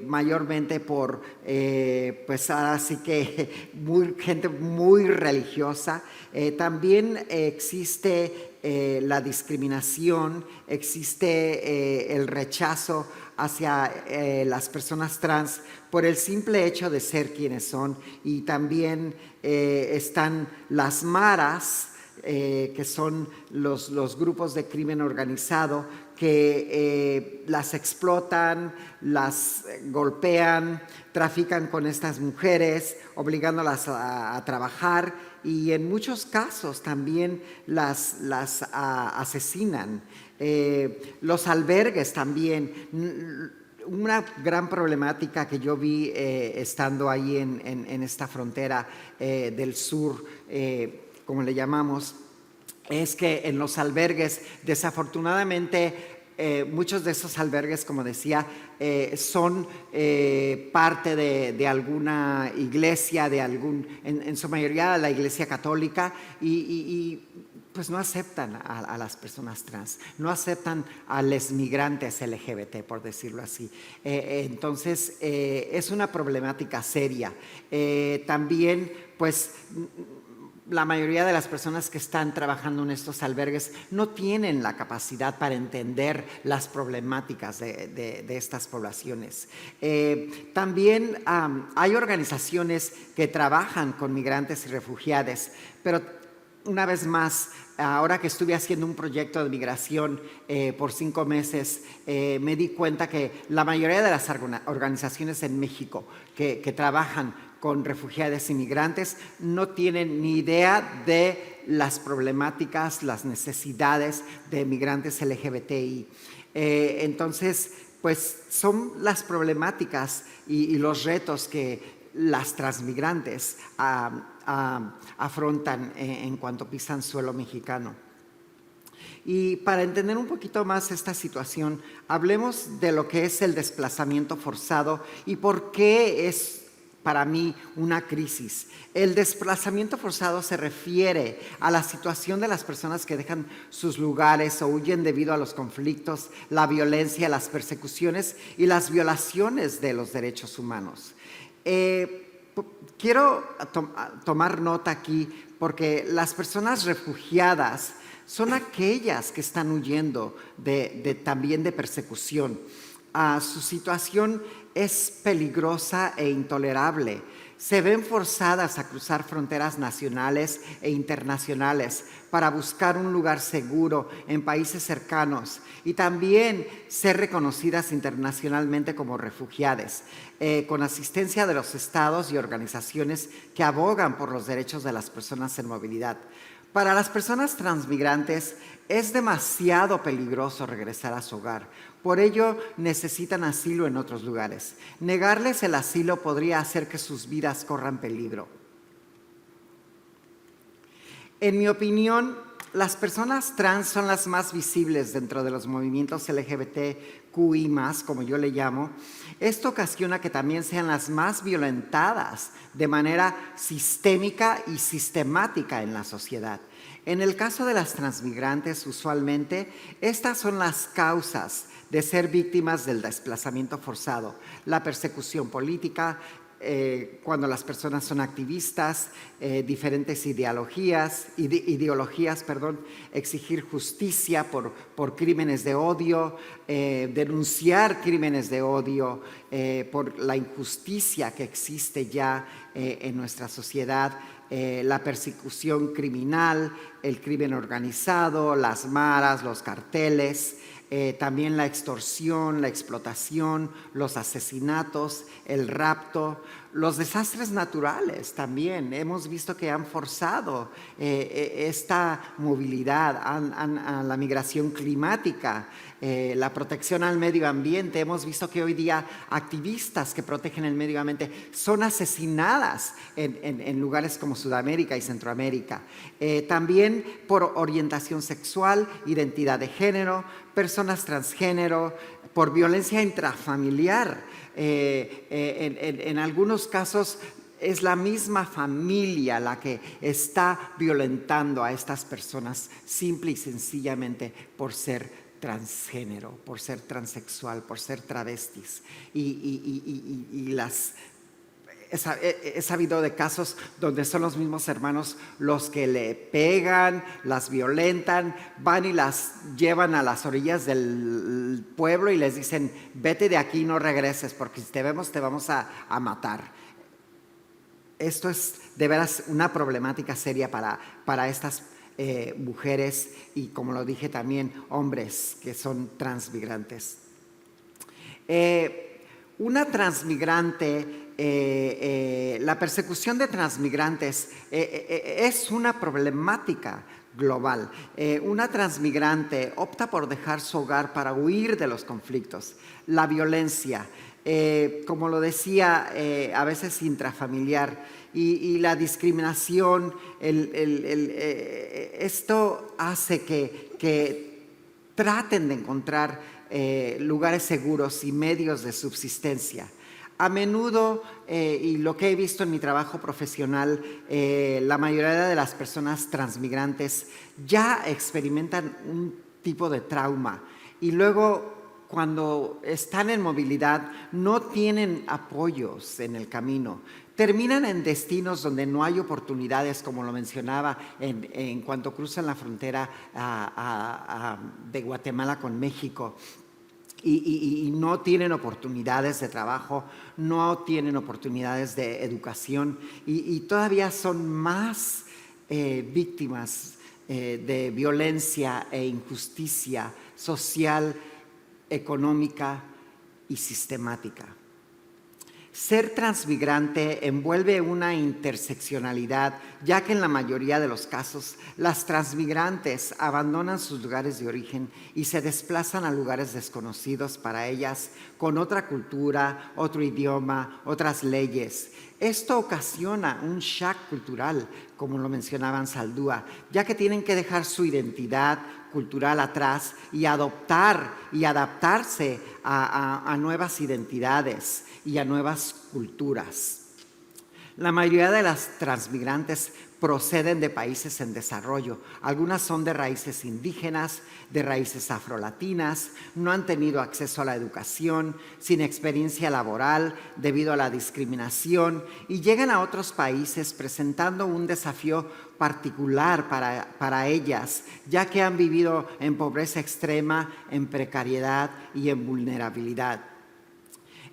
mayormente por, pues ahora sí que gente muy religiosa. También existe la discriminación, existe el rechazo hacia las personas trans por el simple hecho de ser quienes son, y también están las maras, que son los grupos de crimen organizado que las explotan, las golpean, trafican con estas mujeres, obligándolas a trabajar, y en muchos casos también las asesinan. Los albergues también. Una gran problemática que yo vi estando ahí en esta frontera del sur, como le llamamos, es que en los albergues, desafortunadamente, muchos de esos albergues, como decía, son parte de alguna iglesia, en su mayoría la iglesia católica, y pues no aceptan a las personas trans, no aceptan a los migrantes LGBT, por decirlo así. Entonces, es una problemática seria. También, pues, la mayoría de las personas que están trabajando en estos albergues no tienen la capacidad para entender las problemáticas de estas poblaciones. También hay organizaciones que trabajan con migrantes y refugiados, pero una vez más, ahora que estuve haciendo un proyecto de migración por 5 meses, me di cuenta que la mayoría de las organizaciones en México que trabajan con refugiados y migrantes no tienen ni idea de las problemáticas, las necesidades de migrantes LGBTI. Entonces, pues son las problemáticas y los retos que las transmigrantes afrontan en cuanto pisan suelo mexicano. Y para entender un poquito más esta situación, hablemos de lo que es el desplazamiento forzado y por qué es para mí una crisis. El desplazamiento forzado se refiere a la situación de las personas que dejan sus lugares o huyen debido a los conflictos, la violencia, las persecuciones y las violaciones de los derechos humanos. Quiero tomar nota aquí porque las personas refugiadas son aquellas que están huyendo también de persecución. Su situación es peligrosa e intolerable. Se ven forzadas a cruzar fronteras nacionales e internacionales para buscar un lugar seguro en países cercanos y también ser reconocidas internacionalmente como refugiadas, con asistencia de los estados y organizaciones que abogan por los derechos de las personas en movilidad. Para las personas transmigrantes es demasiado peligroso regresar a su hogar. Por ello, necesitan asilo en otros lugares. Negarles el asilo podría hacer que sus vidas corran peligro. En mi opinión, las personas trans son las más visibles dentro de los movimientos LGBTQI+, como yo le llamo. Esto ocasiona que también sean las más violentadas de manera sistémica y sistemática en la sociedad. En el caso de las transmigrantes, usualmente, estas son las causas de ser víctimas del desplazamiento forzado, la persecución política, cuando las personas son activistas, diferentes ideologías, exigir justicia por crímenes de odio, denunciar crímenes de odio, por la injusticia que existe ya en nuestra sociedad. la persecución criminal, el crimen organizado, las maras, los carteles, también la extorsión, la explotación, los asesinatos, el rapto, los desastres naturales también. Hemos visto que han forzado esta movilidad a la migración climática, la protección al medio ambiente. Hemos visto que hoy día activistas que protegen el medio ambiente son asesinadas en lugares como Sudamérica y Centroamérica. También por orientación sexual, identidad de género, personas transgénero, por violencia intrafamiliar. En algunos casos es la misma familia la que está violentando a estas personas simple y sencillamente por ser transgénero, por ser transexual, por ser travestis. He sabido de casos donde son los mismos hermanos los que le pegan, las violentan, van y las llevan a las orillas del pueblo y les dicen: vete de aquí, no regreses, porque si te vemos te vamos a matar. Esto es de veras una problemática seria para estas mujeres y, como lo dije también, hombres que son transmigrantes. Una transmigrante, la persecución de transmigrantes es una problemática global. Una transmigrante opta por dejar su hogar para huir de los conflictos, la violencia, como lo decía, a veces intrafamiliar, y la discriminación. Esto hace que traten de encontrar lugares seguros y medios de subsistencia. A menudo, y lo que he visto en mi trabajo profesional, la mayoría de las personas transmigrantes ya experimentan un tipo de trauma y luego, cuando están en movilidad, no tienen apoyos en el camino. Terminan en destinos donde no hay oportunidades, como lo mencionaba, en cuanto cruzan la frontera de Guatemala con México. Y no tienen oportunidades de trabajo, no tienen oportunidades de educación y todavía son más víctimas de violencia e injusticia social, económica y sistemática. Ser transmigrante envuelve una interseccionalidad, ya que en la mayoría de los casos las transmigrantes abandonan sus lugares de origen y se desplazan a lugares desconocidos para ellas, con otra cultura, otro idioma, otras leyes. Esto ocasiona un shock cultural, como lo mencionaban Saldúa, ya que tienen que dejar su identidad cultural atrás y adoptar y adaptarse a nuevas identidades y a nuevas culturas. La mayoría de las transmigrantes proceden de países en desarrollo. Algunas son de raíces indígenas, de raíces afrolatinas, no han tenido acceso a la educación, sin experiencia laboral debido a la discriminación y llegan a otros países presentando un desafío particular para ellas, ya que han vivido en pobreza extrema, en precariedad y en vulnerabilidad.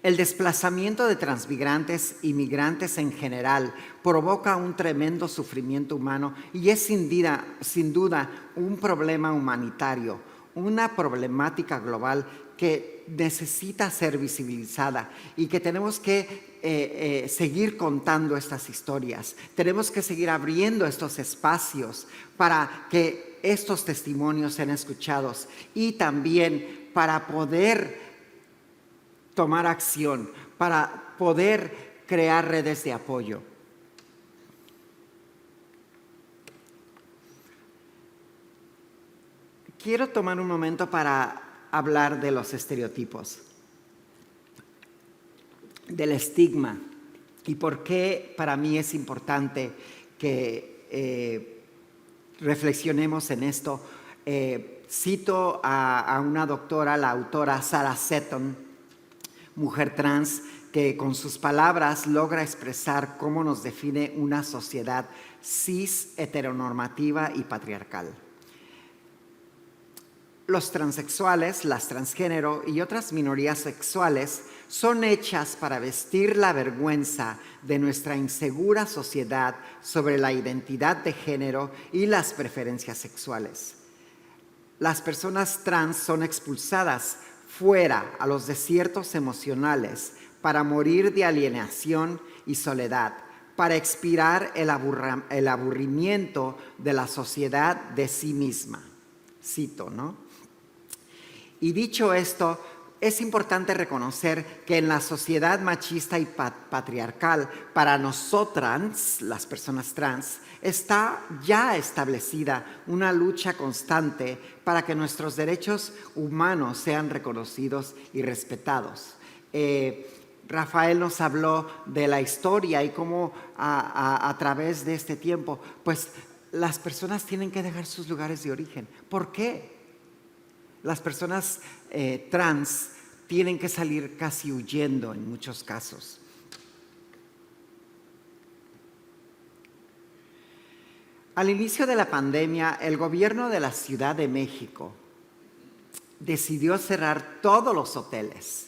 El desplazamiento de transmigrantes y migrantes en general provoca un tremendo sufrimiento humano y es sin duda un problema humanitario, una problemática global que necesita ser visibilizada y que tenemos que seguir contando estas historias. Tenemos que seguir abriendo estos espacios para que estos testimonios sean escuchados y también para poder tomar acción, para poder crear redes de apoyo. Quiero tomar un momento para hablar de los estereotipos, del estigma y por qué para mí es importante que reflexionemos en esto. Cito a una doctora, la autora Sarah Seton, mujer trans, que con sus palabras logra expresar cómo nos define una sociedad cis, heteronormativa y patriarcal. Los transexuales, las transgénero y otras minorías sexuales son hechas para vestir la vergüenza de nuestra insegura sociedad sobre la identidad de género y las preferencias sexuales. Las personas trans son expulsadas fuera a los desiertos emocionales para morir de alienación y soledad, para expirar el aburrimiento de la sociedad de sí misma. Cito, ¿no? Y dicho esto, es importante reconocer que en la sociedad machista y patriarcal, para nosotras, las personas trans, está ya establecida una lucha constante para que nuestros derechos humanos sean reconocidos y respetados. Rafael nos habló de la historia y cómo a través de este tiempo, pues las personas tienen que dejar sus lugares de origen. ¿Por qué? Las personas trans tienen que salir casi huyendo en muchos casos. Al inicio de la pandemia, el gobierno de la Ciudad de México decidió cerrar todos los hoteles,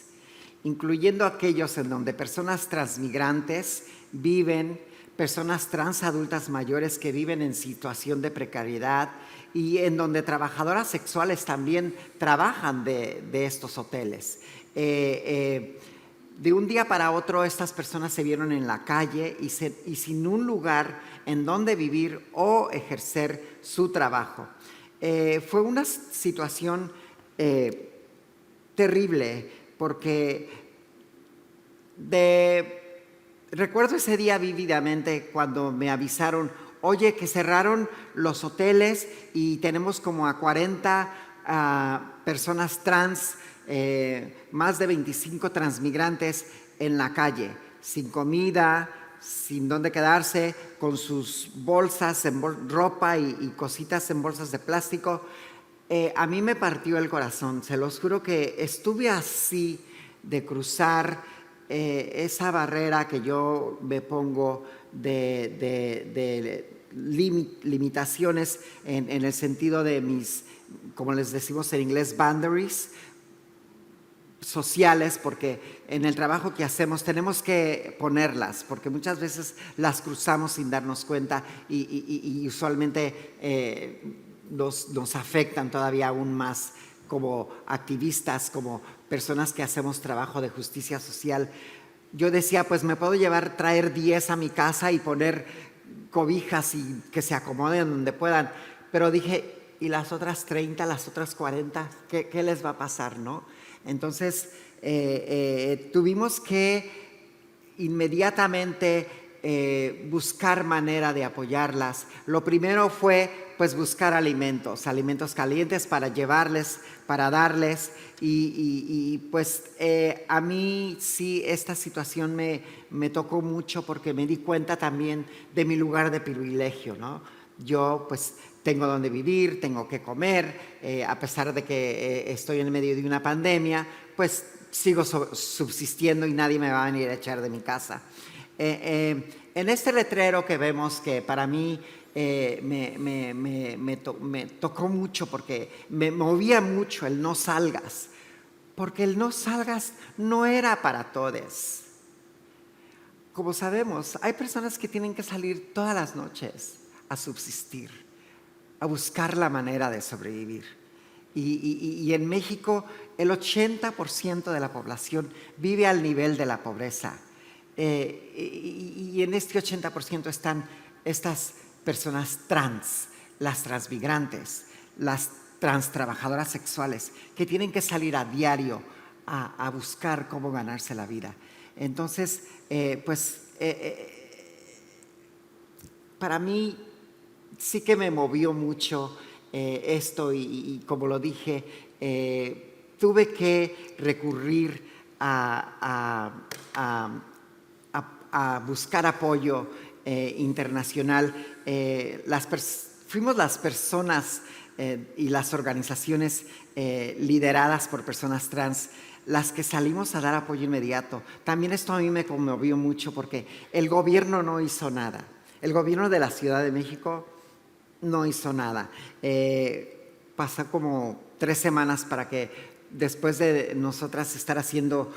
incluyendo aquellos en donde personas transmigrantes viven, personas trans adultas mayores que viven en situación de precariedad y en donde trabajadoras sexuales también trabajan de estos hoteles. De un día para otro estas personas se vieron en la calle y sin un lugar en donde vivir o ejercer su trabajo. Fue una situación terrible porque recuerdo ese día vívidamente cuando me avisaron, oye, que cerraron los hoteles y tenemos como a 40 personas trans, más de 25 transmigrantes en la calle, sin comida, sin dónde quedarse, con sus bolsas, ropa y cositas en bolsas de plástico. A mí me partió el corazón, se los juro que estuve así de cruzar esa barrera que yo me pongo de limitaciones en el sentido de mis, como les decimos en inglés, boundaries sociales, porque en el trabajo que hacemos tenemos que ponerlas, porque muchas veces las cruzamos sin darnos cuenta y usualmente nos afectan todavía aún más como activistas, como personas que hacemos trabajo de justicia social. Yo decía, pues me puedo traer 10 a mi casa y poner cobijas y que se acomoden donde puedan, pero dije, ¿y las otras 30, las otras 40? ¿Qué les va a pasar, no? Entonces, tuvimos que inmediatamente buscar manera de apoyarlas. Lo primero fue pues buscar alimentos calientes para llevarles, para darles y pues a mí sí esta situación me tocó mucho porque me di cuenta también de mi lugar de privilegio, ¿no? Yo pues tengo donde vivir, tengo que comer, a pesar de que estoy en medio de una pandemia, pues sigo subsistiendo y nadie me va a venir a echar de mi casa. En este letrero que vemos, que para mí me tocó mucho porque me movía mucho el no salgas, porque el no salgas no era para todos. Como sabemos, hay personas que tienen que salir todas las noches a subsistir, a buscar la manera de sobrevivir. Y en México el 80% de la población vive al nivel de la pobreza. Y en este 80% están estas personas trans, las transmigrantes, las trans trabajadoras sexuales, que tienen que salir a diario a buscar cómo ganarse la vida. Entonces, para mí sí que me movió mucho esto y como lo dije, tuve que recurrir a buscar apoyo internacional. Fuimos las personas y las organizaciones lideradas por personas trans las que salimos a dar apoyo inmediato. También esto a mí me conmovió mucho porque el gobierno no hizo nada. El gobierno de la Ciudad de México no hizo nada. Pasó como 3 semanas para que después de nosotras estar haciendo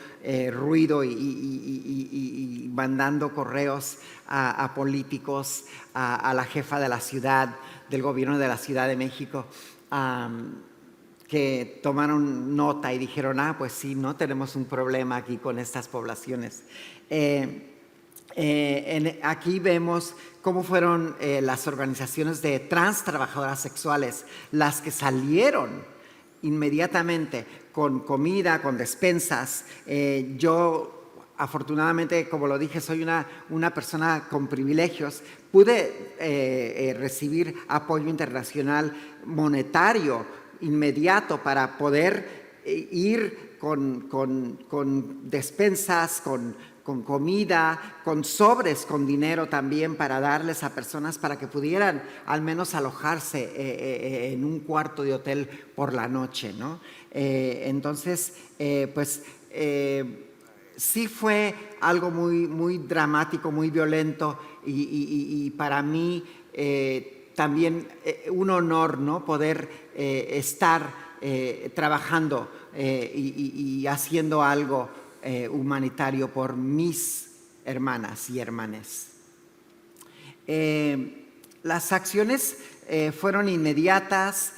ruido y mandando correos a políticos, a la jefa de la ciudad, del gobierno de la Ciudad de México, que tomaron nota y dijeron, pues sí, no tenemos un problema aquí con estas poblaciones. Aquí vemos cómo fueron las organizaciones de trans trabajadoras sexuales las que salieron inmediatamente con comida, con despensas. Yo, afortunadamente, como lo dije, soy una persona con privilegios. Pude recibir apoyo internacional monetario inmediato para poder ir con despensas, con comida, con sobres, con dinero también para darles a personas para que pudieran al menos alojarse en un cuarto de hotel por la noche, ¿no? Entonces, sí fue algo muy, muy dramático, muy violento y para mí también un honor, ¿no? Poder estar trabajando y haciendo algo humanitario por mis hermanas y hermanes. Las acciones fueron inmediatas,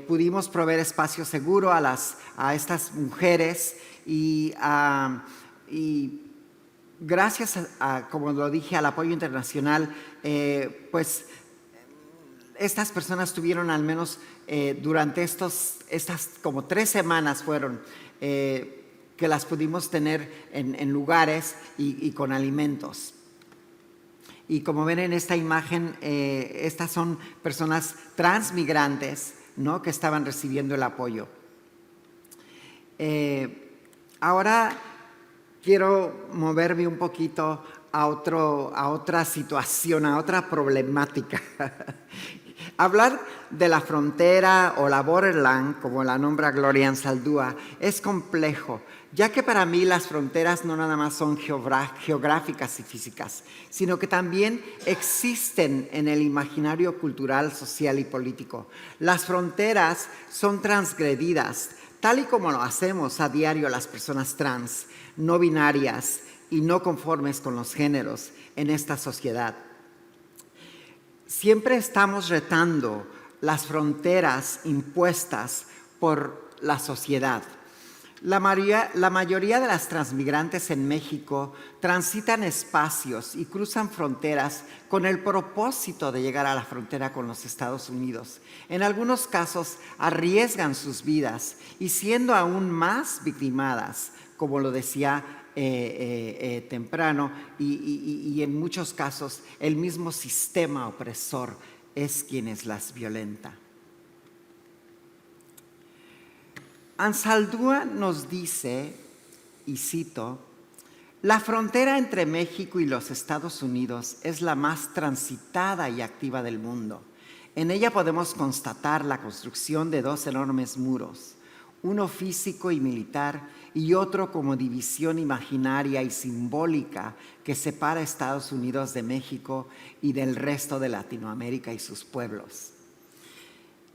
pudimos proveer espacio seguro a estas mujeres y gracias como lo dije, al apoyo internacional, pues estas personas tuvieron al menos durante estas como 3 semanas fueron que las pudimos tener en lugares y con alimentos. Y como ven en esta imagen, estas son personas transmigrantes, ¿no? Que estaban recibiendo el apoyo. Ahora quiero moverme un poquito a otra situación, a otra problemática. Hablar de la frontera o la borderland, como la nombra Gloria Anzaldúa, es complejo, ya que para mí las fronteras no nada más son geográficas y físicas, sino que también existen en el imaginario cultural, social y político. Las fronteras son transgredidas, tal y como lo hacemos a diario las personas trans, no binarias y no conformes con los géneros en esta sociedad. Siempre estamos retando las fronteras impuestas por la sociedad. La mayoría de las transmigrantes en México transitan espacios y cruzan fronteras con el propósito de llegar a la frontera con los Estados Unidos. En algunos casos arriesgan sus vidas y siendo aún más victimadas, como lo decía temprano, y en muchos casos el mismo sistema opresor es quienes las violenta. Anzaldúa nos dice, y cito, la frontera entre México y los Estados Unidos es la más transitada y activa del mundo. En ella podemos constatar la construcción de 2 enormes muros, uno físico y militar y otro como división imaginaria y simbólica que separa a Estados Unidos de México y del resto de Latinoamérica y sus pueblos.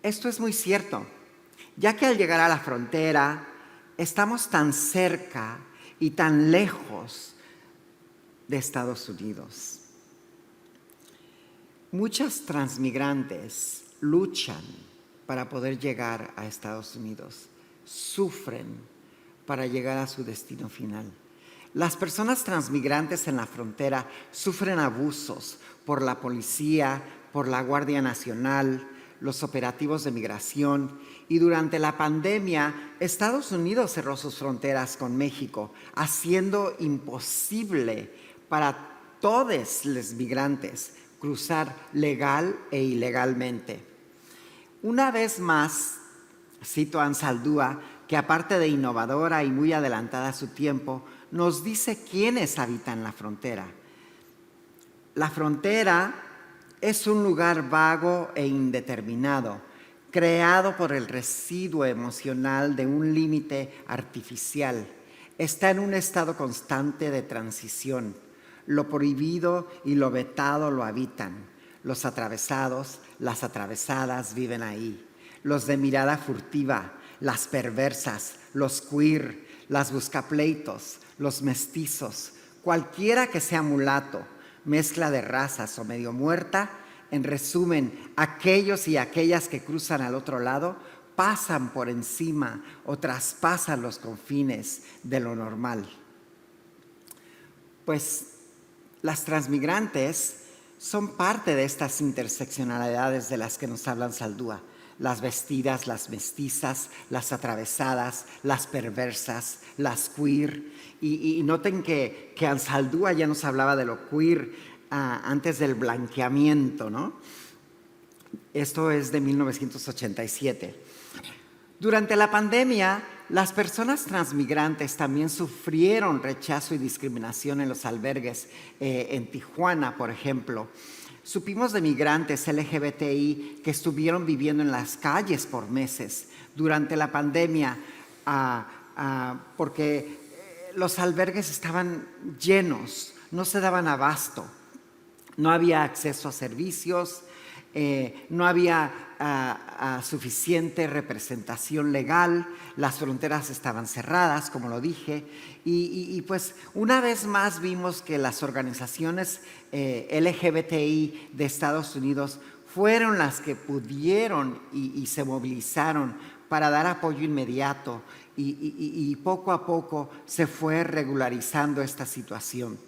Esto es muy cierto, ya que al llegar a la frontera estamos tan cerca y tan lejos de Estados Unidos. Muchas transmigrantes luchan para poder llegar a Estados Unidos, sufren para llegar a su destino final. Las personas transmigrantes en la frontera sufren abusos por la policía, por la Guardia Nacional, los operativos de migración, y durante la pandemia Estados Unidos cerró sus fronteras con México, haciendo imposible para todos los migrantes cruzar legal e ilegalmente. Una vez más, cito a Anzaldúa, que aparte de innovadora y muy adelantada a su tiempo, nos dice quiénes habitan la frontera. La frontera es un lugar vago e indeterminado, creado por el residuo emocional de un límite artificial. Está en un estado constante de transición. Lo prohibido y lo vetado lo habitan. Los atravesados, las atravesadas viven ahí. Los de mirada furtiva, las perversas, los queer, las buscapleitos, los mestizos, cualquiera que sea mulato, mezcla de razas o medio muerta, en resumen, aquellos y aquellas que cruzan al otro lado, pasan por encima o traspasan los confines de lo normal. Pues las transmigrantes son parte de estas interseccionalidades de las que nos hablan Zaldúa. Las vestidas, las mestizas, las atravesadas, las perversas, las queer. Y noten que Anzaldúa ya nos hablaba de lo queer antes del blanqueamiento, ¿no? Esto es de 1987. Durante la pandemia, las personas transmigrantes también sufrieron rechazo y discriminación en los albergues. En Tijuana, por ejemplo, supimos de migrantes LGBTI que estuvieron viviendo en las calles por meses durante la pandemia porque los albergues estaban llenos, no se daban abasto, no había acceso a servicios, no había suficiente representación legal, las fronteras estaban cerradas, como lo dije, y pues una vez más vimos que las organizaciones LGBTI de Estados Unidos fueron las que pudieron y se movilizaron para dar apoyo inmediato y poco a poco se fue regularizando esta situación.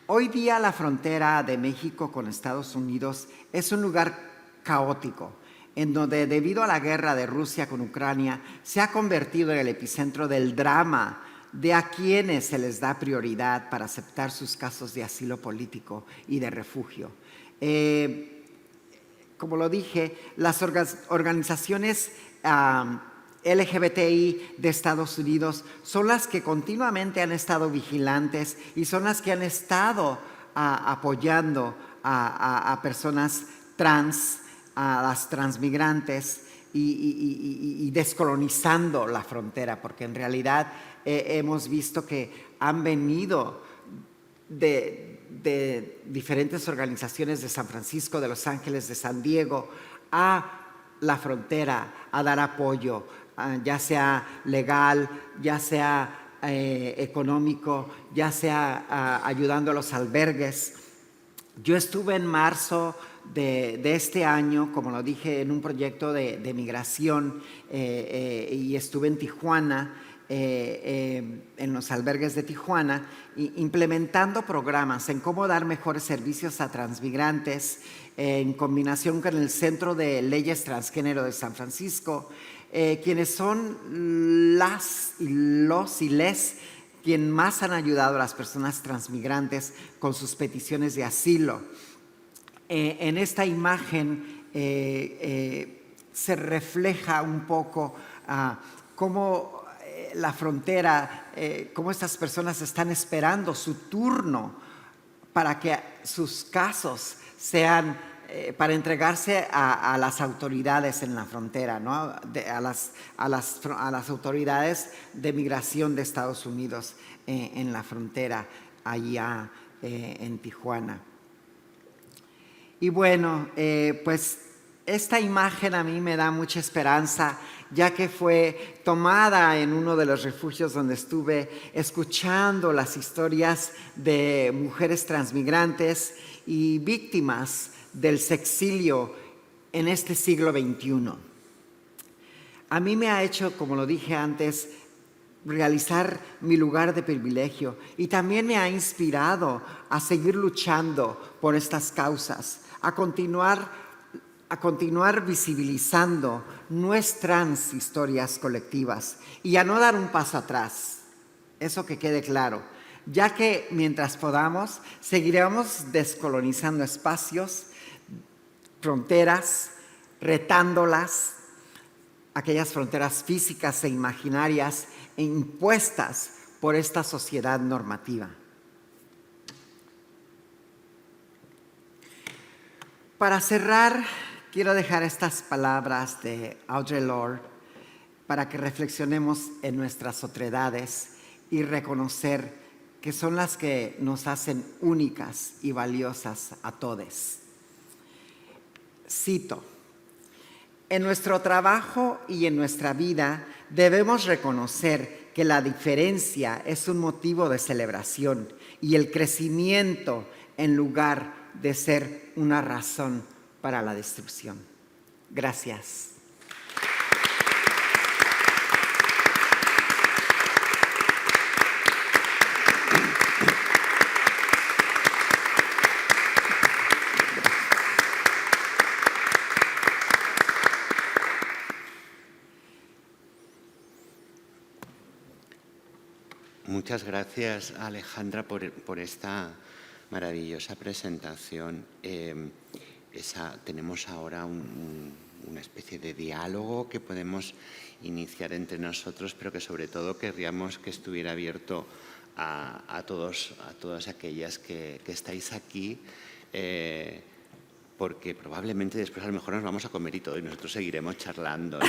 Hoy día la frontera de México con Estados Unidos es un lugar caótico, en donde debido a la guerra de Rusia con Ucrania se ha convertido en el epicentro del drama de a quienes se les da prioridad para aceptar sus casos de asilo político y de refugio. Como lo dije, las organizaciones LGBTI de Estados Unidos son las que continuamente han estado vigilantes y son las que han estado apoyando a personas trans, a las transmigrantes y descolonizando la frontera, porque en realidad hemos visto que han venido de diferentes organizaciones de San Francisco, de Los Ángeles, de San Diego, a la frontera a dar apoyo, ya sea legal, ya sea económico, ya sea ayudando a los albergues. Yo estuve en marzo de este año, como lo dije, en un proyecto de migración y estuve en Tijuana, en los albergues de Tijuana, implementando programas en cómo dar mejores servicios a transmigrantes en combinación con el Centro de Leyes Transgénero de San Francisco, quienes son los y les quien más han ayudado a las personas transmigrantes con sus peticiones de asilo. En esta imagen se refleja un poco cómo la frontera, cómo estas personas están esperando su turno para que sus casos sean, para entregarse a las autoridades en la frontera, ¿no? a las autoridades de migración de Estados Unidos en la frontera, allá en Tijuana. Y bueno, pues esta imagen a mí me da mucha esperanza, ya que fue tomada en uno de los refugios donde estuve escuchando las historias de mujeres transmigrantes y víctimas del sexilio en este siglo XXI. A mí me ha hecho, como lo dije antes, realizar mi lugar de privilegio y también me ha inspirado a seguir luchando por estas causas, a continuar visibilizando nuestras historias colectivas y a no dar un paso atrás. Eso que quede claro, ya que mientras podamos seguiremos descolonizando espacios, fronteras, retándolas, aquellas fronteras físicas e imaginarias e impuestas por esta sociedad normativa. Para cerrar, quiero dejar estas palabras de Audre Lorde para que reflexionemos en nuestras otredades y reconocer que son las que nos hacen únicas y valiosas a todos. Cito: En nuestro trabajo y en nuestra vida debemos reconocer que la diferencia es un motivo de celebración y el crecimiento en lugar de ser una razón para la destrucción. Gracias. Muchas gracias, Alejandra, por esta maravillosa presentación. Tenemos ahora una especie de diálogo que podemos iniciar entre nosotros, pero que sobre todo querríamos que estuviera abierto a todas aquellas que estáis aquí, porque probablemente después a lo mejor nos vamos a comer y todo y nosotros seguiremos charlando.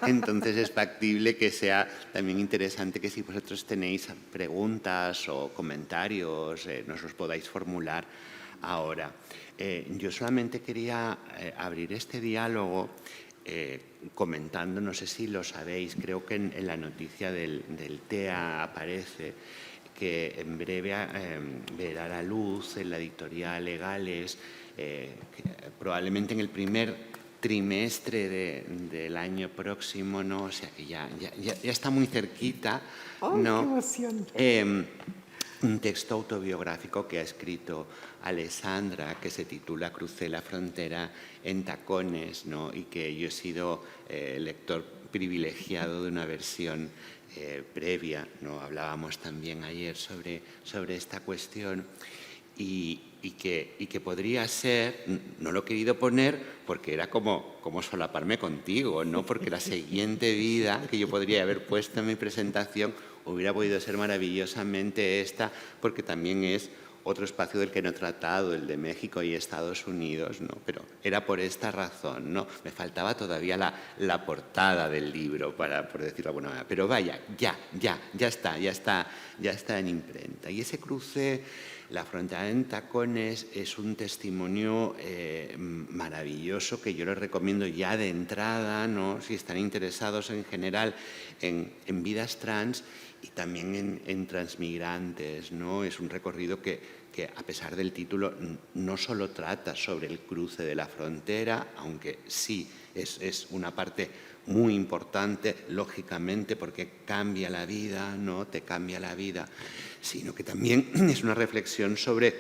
Entonces es factible que sea también interesante que si vosotros tenéis preguntas o comentarios nos los podáis formular ahora. Yo solamente quería abrir este diálogo comentando, no sé si lo sabéis, creo que en la noticia del TEA aparece que en breve verá la luz en la editorial Legales, que probablemente en el primer trimestre del año próximo, ¿no? O sea que ya está muy cerquita, ¿no? ¡Qué emoción! Un texto autobiográfico que ha escrito Alessandra, que se titula Crucé la frontera en tacones, ¿no? Y que yo he sido lector privilegiado de una versión previa, ¿no? Hablábamos también ayer sobre esta cuestión y que podría ser, no lo he querido poner porque era como solaparme contigo, ¿no? Porque la siguiente vida que yo podría haber puesto en mi presentación hubiera podido ser maravillosamente esta, porque también es otro espacio del que no he tratado, el de México y Estados Unidos, ¿no? Pero era por esta razón, ¿no? Me faltaba todavía la portada del libro, por decirlo de alguna manera. Pero vaya, ya está en imprenta. Y ese cruce, la frontera en tacones, es un testimonio maravilloso que yo les recomiendo ya de entrada, ¿no? Si están interesados en general en vidas trans y también en transmigrantes, ¿no? Es un recorrido que a pesar del título no solo trata sobre el cruce de la frontera, aunque sí es una parte muy importante, lógicamente, porque cambia la vida, ¿no? Te cambia la vida, sino que también es una reflexión sobre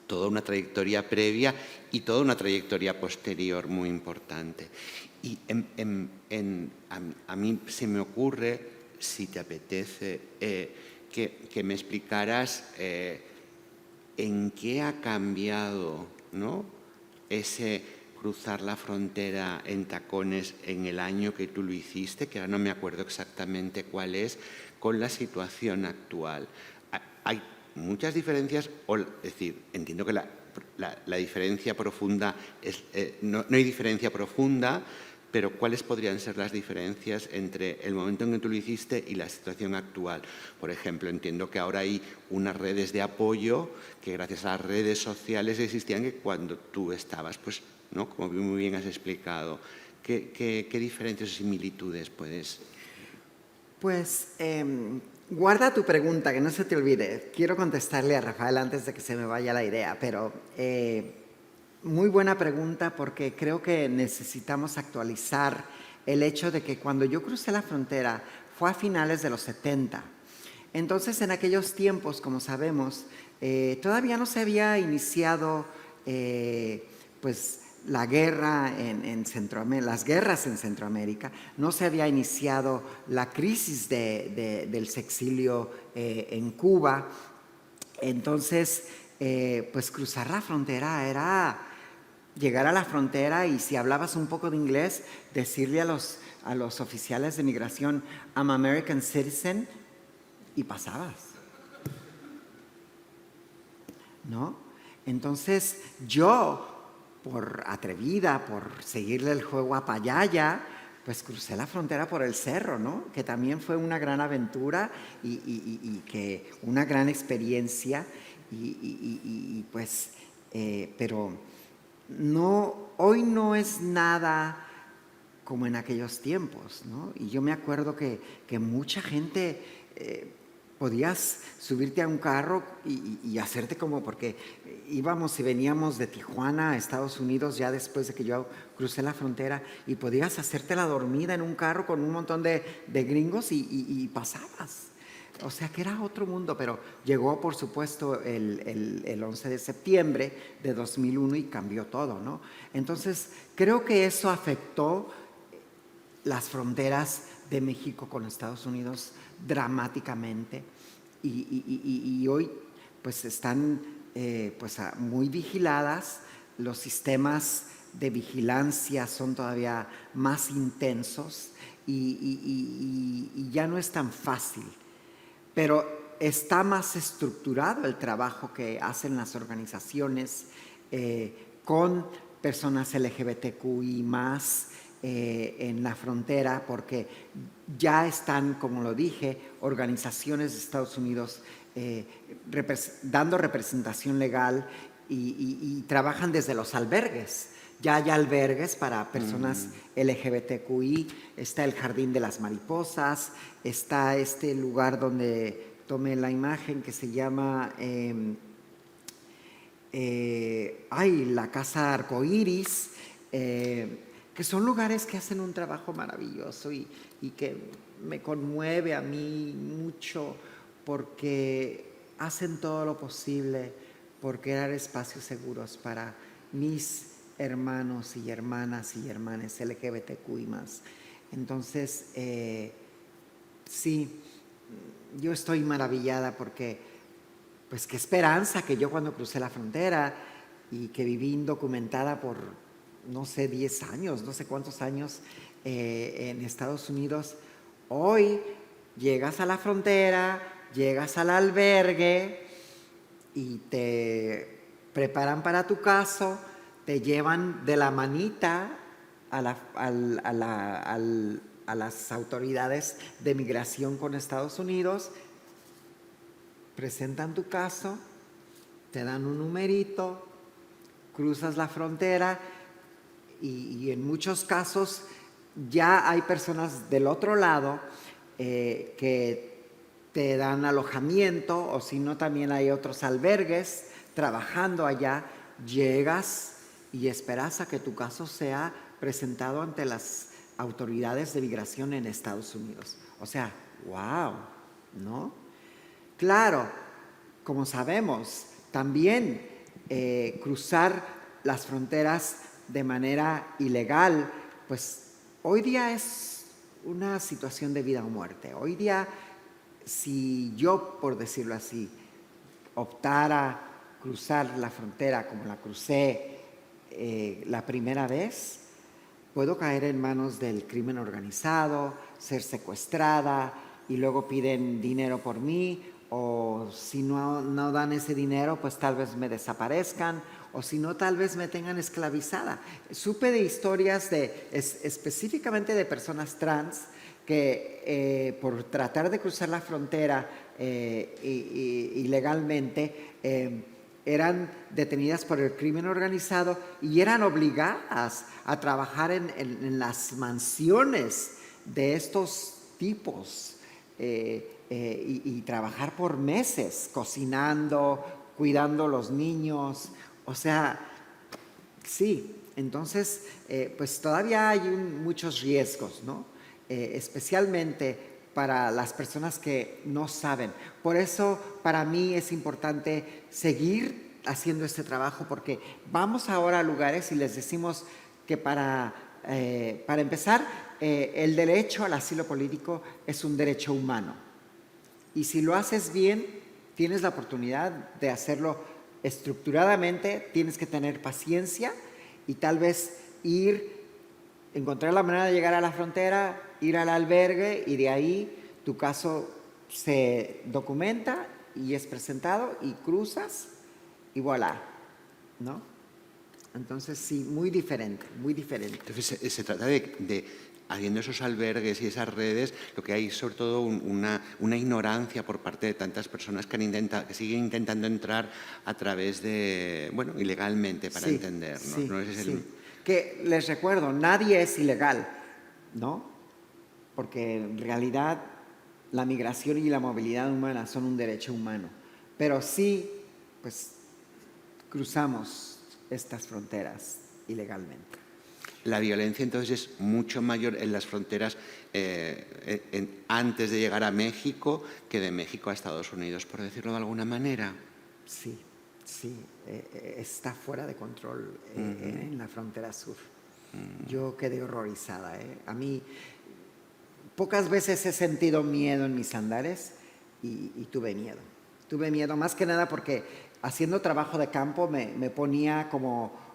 toda una trayectoria previa y toda una trayectoria posterior muy importante. Y a mí se me ocurre, si te apetece, que me explicaras en qué ha cambiado, ¿no? Ese cruzar la frontera en tacones en el año que tú lo hiciste, que ahora no me acuerdo exactamente cuál es, con la situación actual. Hay muchas diferencias, es decir, entiendo que la diferencia profunda no hay diferencia profunda, pero ¿cuáles podrían ser las diferencias entre el momento en que tú lo hiciste y la situación actual? Por ejemplo, entiendo que ahora hay unas redes de apoyo que gracias a las redes sociales existían que cuando tú estabas, pues, ¿no? Como muy bien has explicado. ¿Qué diferencias o similitudes puedes? Pues guarda tu pregunta, que no se te olvide. Quiero contestarle a Rafael antes de que se me vaya la idea, pero muy buena pregunta porque creo que necesitamos actualizar el hecho de que cuando yo crucé la frontera fue a finales de los 70. Entonces, en aquellos tiempos, como sabemos, todavía no se había iniciado pues, la guerra en Centroamérica, las guerras en Centroamérica, no se había iniciado la crisis del sexilio en Cuba. Entonces, pues cruzar la frontera era llegar a la frontera y si hablabas un poco de inglés, decirle a los oficiales de migración, I'm American citizen, y pasabas, ¿no? Entonces, yo, por atrevida, por seguirle el juego a Payaya, pues crucé la frontera por el cerro, ¿no? Que también fue una gran aventura y que una gran experiencia, pues, pero hoy no es nada como en aquellos tiempos, ¿no? Y yo me acuerdo que mucha gente, podías subirte a un carro y hacerte como, porque íbamos y veníamos de Tijuana a Estados Unidos ya después de que yo crucé la frontera, y podías hacerte la dormida en un carro con un montón de gringos y pasabas. O sea que era otro mundo, pero llegó, por supuesto, el 11 de septiembre de 2001 y cambió todo, ¿no? Entonces, creo que eso afectó las fronteras de México con Estados Unidos dramáticamente, y hoy pues están muy vigiladas. Los sistemas de vigilancia son todavía más intensos y ya no es tan fácil, pero está más estructurado el trabajo que hacen las organizaciones con personas LGBTQI más en la frontera, porque ya están, como lo dije, organizaciones de Estados Unidos dando representación legal y trabajan desde los albergues. Ya hay albergues para personas LGBTQI, está el Jardín de las Mariposas, está este lugar donde tomé la imagen que se llama la Casa Arcoíris, que son lugares que hacen un trabajo maravilloso y que me conmueve a mí mucho, porque hacen todo lo posible por crear espacios seguros para mis hermanos y hermanas y hermanas LGBTQI+. Entonces, sí, yo estoy maravillada porque, pues qué esperanza que yo cuando crucé la frontera y que viví indocumentada por, no sé, 10 años, no sé cuántos años en Estados Unidos, hoy llegas a la frontera, llegas al albergue y te preparan para tu caso, te llevan de la manita a las autoridades de migración con Estados Unidos, presentan tu caso, te dan un numerito, cruzas la frontera y en muchos casos ya hay personas del otro lado que te dan alojamiento, o si no también hay otros albergues trabajando allá. Llegas y esperas a que tu caso sea presentado ante las autoridades de migración en Estados Unidos. O sea, wow, ¿no? Claro, como sabemos, también cruzar las fronteras de manera ilegal, pues hoy día es una situación de vida o muerte. Hoy día, si yo, por decirlo así, optara cruzar la frontera como la crucé la primera vez, puedo caer en manos del crimen organizado, ser secuestrada y luego piden dinero por mí, o si no dan ese dinero, pues tal vez me desaparezcan, o si no, tal vez me tengan esclavizada. Supe de historias específicamente de personas trans que por tratar de cruzar la frontera ilegalmente eran detenidas por el crimen organizado y eran obligadas a trabajar en las mansiones de estos tipos y trabajar por meses cocinando, cuidando a los niños. O sea, sí, entonces pues todavía hay muchos riesgos, ¿no? Especialmente para las personas que no saben. Por eso para mí es importante seguir haciendo este trabajo, porque vamos ahora a lugares y les decimos que para empezar, el derecho al asilo político es un derecho humano. Y si lo haces bien, tienes la oportunidad de hacerlo estructuradamente, tienes que tener paciencia y tal vez encontrar la manera de llegar a la frontera, ir al albergue y de ahí tu caso se documenta y es presentado y cruzas y voilà, ¿no? Entonces sí, muy diferente, muy diferente. Entonces se trata de haciendo esos albergues y esas redes, lo que hay sobre todo una ignorancia por parte de tantas personas que siguen intentando entrar a través de, bueno, ilegalmente para entendernos. Sí, ¿no? Ese es el... Que les recuerdo, nadie es ilegal, ¿no? Porque en realidad la migración y la movilidad humana son un derecho humano, pero sí, pues, cruzamos estas fronteras ilegalmente. La violencia entonces es mucho mayor en las fronteras antes de llegar a México que de México a Estados Unidos, por decirlo de alguna manera. Sí, está fuera de control en la frontera sur. Yo quedé horrorizada. A mí pocas veces he sentido miedo en mis andares y tuve miedo. Tuve miedo más que nada porque haciendo trabajo de campo me ponía como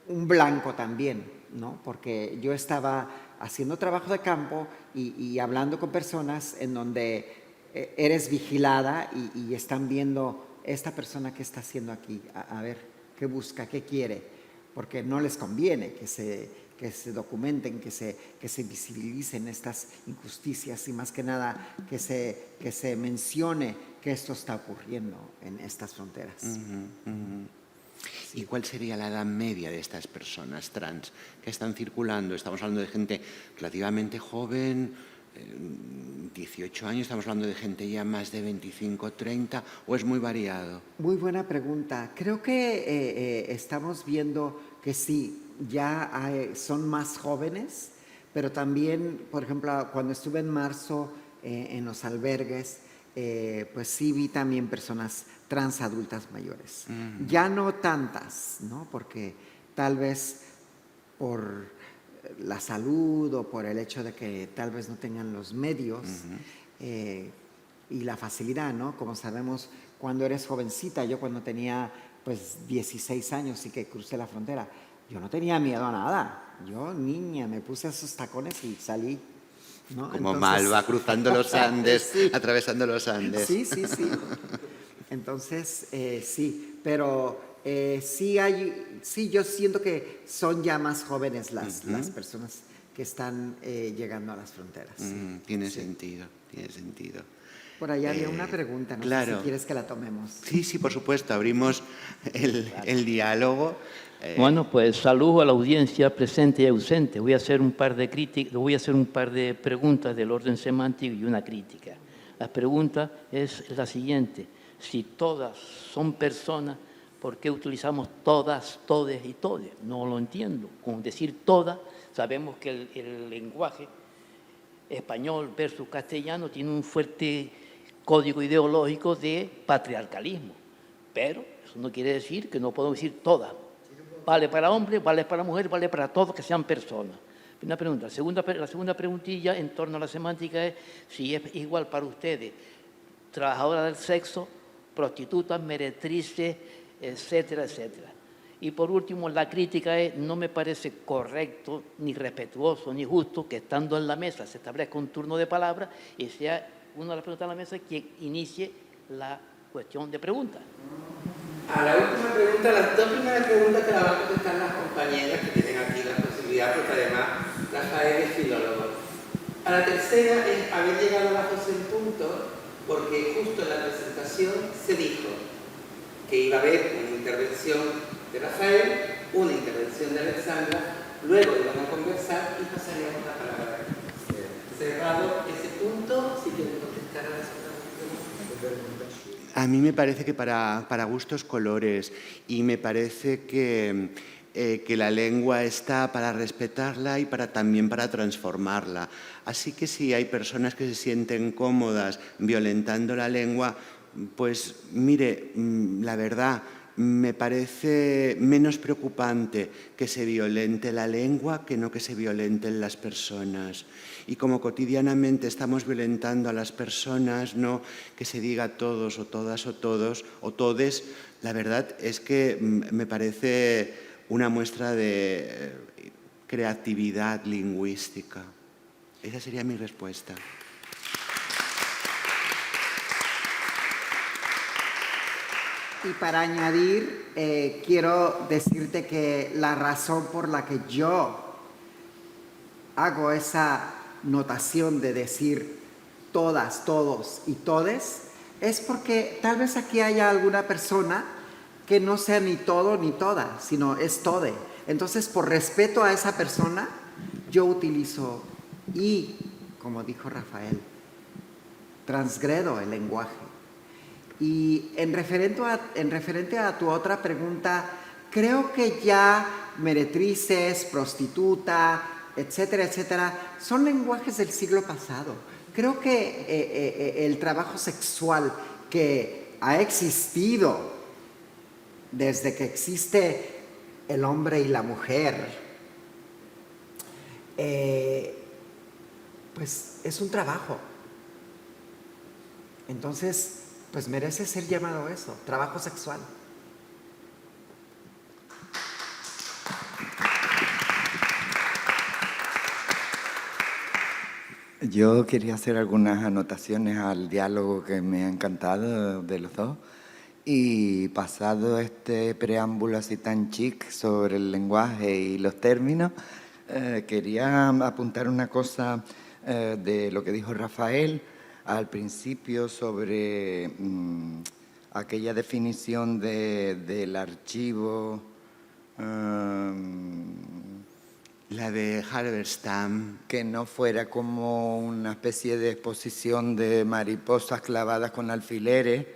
un blanco también, ¿no? Porque yo estaba haciendo trabajo de campo y hablando con personas en donde eres vigilada y están viendo esta persona que está haciendo aquí, a ver qué busca, qué quiere, porque no les conviene que se documenten, que se visibilicen estas injusticias y más que nada que se mencione que esto está ocurriendo en estas fronteras. ¿Y cuál sería la edad media de estas personas trans que están circulando? Estamos hablando de gente relativamente joven, 18 años, estamos hablando de gente ya más de 25, 30, ¿o es muy variado? Muy buena pregunta. Creo que estamos viendo que sí, ya son más jóvenes, pero también, por ejemplo, cuando estuve en marzo en los albergues, pues sí vi también personas trans adultas mayores. Ya no tantas, ¿no? Porque tal vez por la salud o por el hecho de que tal vez no tengan los medios y la facilidad, ¿no? Como sabemos, cuando eres jovencita, yo cuando tenía pues 16 años y que crucé la frontera, yo no tenía miedo a nada. Yo, niña, me puse esos tacones y salí, ¿no? Como entonces, Malva cruzando los Andes, sí. Atravesando los Andes. Sí. Entonces, sí, pero sí, yo siento que son ya más jóvenes las personas que están llegando a las fronteras. Tiene sentido. Por allá había una pregunta, no claro. sé si quieres que la tomemos. Sí, por supuesto, abrimos el diálogo. Bueno, pues saludo a la audiencia presente y ausente. Voy a hacer un par de preguntas del orden semántico y una crítica. La pregunta es la siguiente: si todas son personas, ¿por qué utilizamos todas, todes y todes? No lo entiendo. Con decir todas, sabemos que el lenguaje español versus castellano tiene un fuerte código ideológico de patriarcalismo, pero eso no quiere decir que no podemos decir todas. Vale para hombres, vale para mujeres, vale para todos que sean personas. Una pregunta. La segunda preguntilla en torno a la semántica es si es igual para ustedes, trabajadoras del sexo, prostitutas, meretrices, etcétera, etcétera. Y por último, la crítica es: no me parece correcto, ni respetuoso, ni justo que estando en la mesa se establezca un turno de palabra y sea una de las preguntas de la mesa quien inicie la cuestión de preguntas. A la última pregunta, las dos primeras preguntas te las van a contestar las compañeras que tienen aquí la posibilidad, porque además Rafael es filólogo. A la tercera es haber llegado a las 12 en punto, porque justo en la presentación se dijo que iba a haber una intervención de Rafael, una intervención de Alexandra, luego iban a conversar y pasaríamos la palabra. Cerrado ese punto, si quieren contestar a las otras preguntas. A mí me parece que para gustos colores, y me parece que la lengua está para respetarla y también para transformarla. Así que si hay personas que se sienten cómodas violentando la lengua, pues mire, la verdad, me parece menos preocupante que se violente la lengua que no que se violenten las personas. Y como cotidianamente estamos violentando a las personas, no que se diga todos o todas o todos o todes, la verdad es que me parece una muestra de creatividad lingüística. Esa sería mi respuesta. Y para añadir, quiero decirte que la razón por la que yo hago esa notación de decir todas, todos y todes, es porque tal vez aquí haya alguna persona que no sea ni todo ni toda, sino es tode. Entonces, por respeto a esa persona, yo utilizo y, como dijo Rafael, transgredo el lenguaje. Y en referente a tu otra pregunta, creo que ya meretrices, prostituta, etcétera, etcétera, son lenguajes del siglo pasado. Creo que el trabajo sexual que ha existido desde que existe el hombre y la mujer, pues es un trabajo. Entonces, pues merece ser llamado eso, trabajo sexual. Yo quería hacer algunas anotaciones al diálogo que me ha encantado de los dos. Y pasado este preámbulo así tan chic sobre el lenguaje y los términos, quería apuntar una cosa de lo que dijo Rafael al principio sobre aquella definición del archivo. La de Halberstam. Que no fuera como una especie de exposición de mariposas clavadas con alfileres,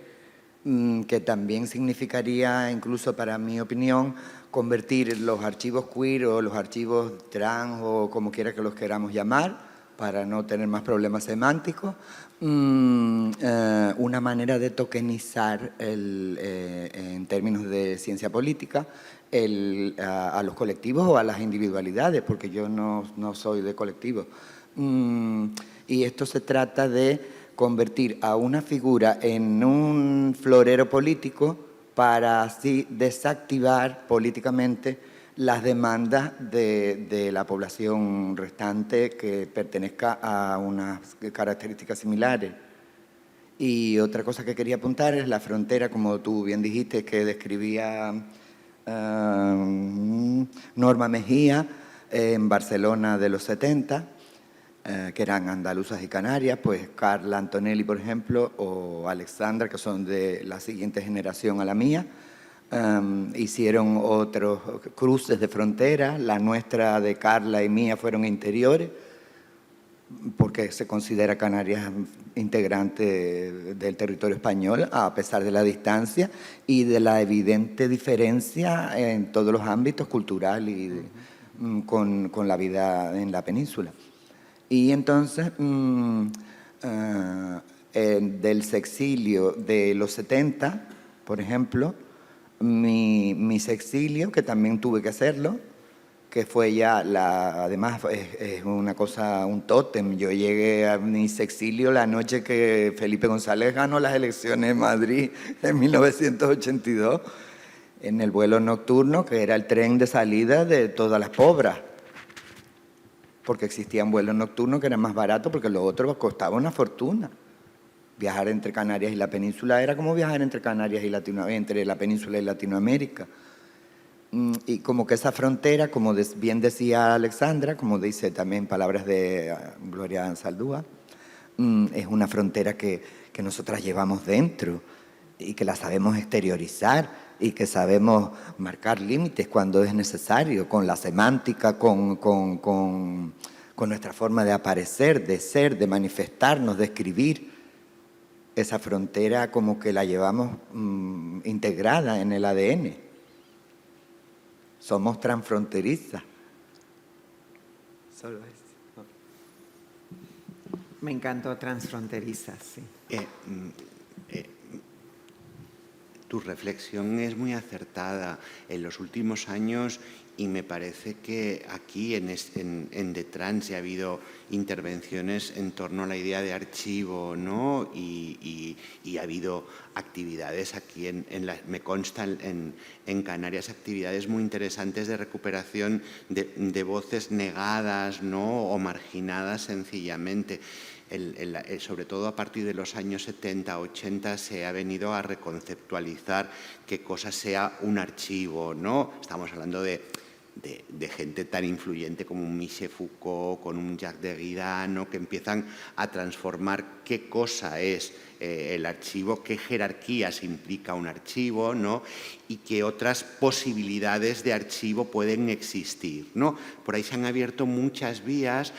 que también significaría, incluso para mi opinión, convertir los archivos queer o los archivos trans o como quiera que los queramos llamar, para no tener más problemas semánticos, una manera de tokenizar en términos de ciencia política a los colectivos o a las individualidades, porque yo no soy de colectivos. Y esto se trata de convertir a una figura en un florero político para así desactivar políticamente las demandas de la población restante que pertenezca a unas características similares. Y otra cosa que quería apuntar es la frontera, como tú bien dijiste, que describía Norma Mejía en Barcelona de los 70, que eran andaluzas y canarias, pues Carla Antonelli, por ejemplo, o Alexandra, que son de la siguiente generación a la mía, hicieron otros cruces de frontera. La nuestra de Carla y mía fueron interiores, porque se considera Canarias integrante del territorio español, a pesar de la distancia y de la evidente diferencia en todos los ámbitos, cultural y con la vida en la península. Y entonces, del sexilio de los 70, por ejemplo, mi sexilio, que también tuve que hacerlo, que fue ya, además es una cosa, un tótem. Yo llegué a mi sexilio la noche que Felipe González ganó las elecciones en Madrid en 1982, en el vuelo nocturno, que era el tren de salida de todas las pobres, porque existían vuelos nocturnos que eran más baratos, porque los otros costaban una fortuna. Viajar entre Canarias y la península era como viajar entre Canarias y entre la península y Latinoamérica. Y como que esa frontera, como bien decía Alexandra, como dice también palabras de Gloria Ansaldúa, es una frontera que nosotras llevamos dentro y que la sabemos exteriorizar y que sabemos marcar límites cuando es necesario, con la semántica, con nuestra forma de aparecer, de ser, de manifestarnos, de escribir. Esa frontera como que la llevamos integrada en el ADN. Somos transfronterizas. Solo eso. Me encantó transfronterizas, sí. Tu reflexión es muy acertada en los últimos años y me parece que aquí en The Trans ya ha habido intervenciones en torno a la idea de archivo, ¿no? Y ha habido actividades aquí, me constan en Canarias, actividades muy interesantes de recuperación de voces negadas, ¿no? O marginadas sencillamente. Sobre todo a partir de los años 70, 80 se ha venido a reconceptualizar qué cosa sea un archivo, ¿no? Estamos hablando de de gente tan influyente como un Michel Foucault, con un Jacques Derrida, ¿no? Que empiezan a transformar qué cosa es el archivo, qué jerarquías implica un archivo, ¿no? Y qué otras posibilidades de archivo pueden existir, ¿no? Por ahí se han abierto muchas vías,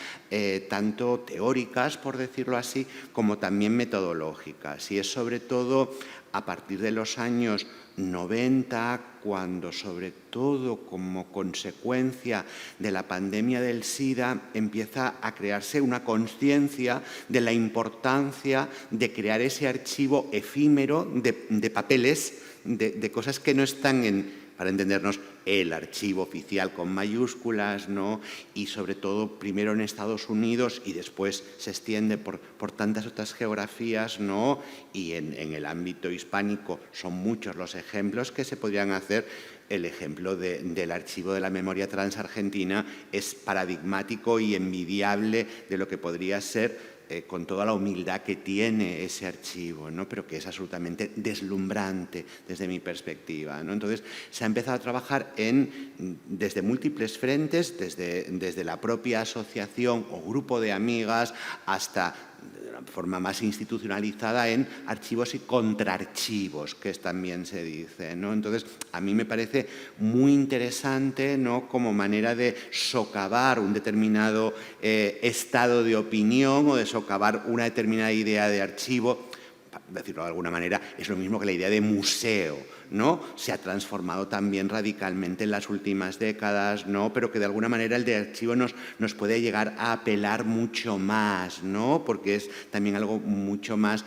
tanto teóricas, por decirlo así, como también metodológicas. Y es sobre todo a partir de los años 90, cuando sobre todo como consecuencia de la pandemia del SIDA empieza a crearse una conciencia de la importancia de crear ese archivo efímero de papeles, de cosas que no están para entendernos, el archivo oficial con mayúsculas, ¿no? Y sobre todo primero en Estados Unidos y después se extiende por tantas otras geografías, ¿no? Y en el ámbito hispánico son muchos los ejemplos que se podrían hacer. El ejemplo del archivo de la memoria transargentina es paradigmático y envidiable de lo que podría ser con toda la humildad que tiene ese archivo, ¿no? Pero que es absolutamente deslumbrante desde mi perspectiva, ¿no? Entonces, se ha empezado a trabajar desde múltiples frentes, desde la propia asociación o grupo de amigas hasta de una forma más institucionalizada en archivos y contraarchivos, que también se dice, ¿no? Entonces, a mí me parece muy interesante, ¿no? Como manera de socavar un determinado estado de opinión o de socavar una determinada idea de archivo. Para decirlo de alguna manera, es lo mismo que la idea de museo, ¿no? Se ha transformado también radicalmente en las últimas décadas, ¿no? Pero que de alguna manera el de archivo nos puede llegar a apelar mucho más, ¿no? Porque es también algo mucho más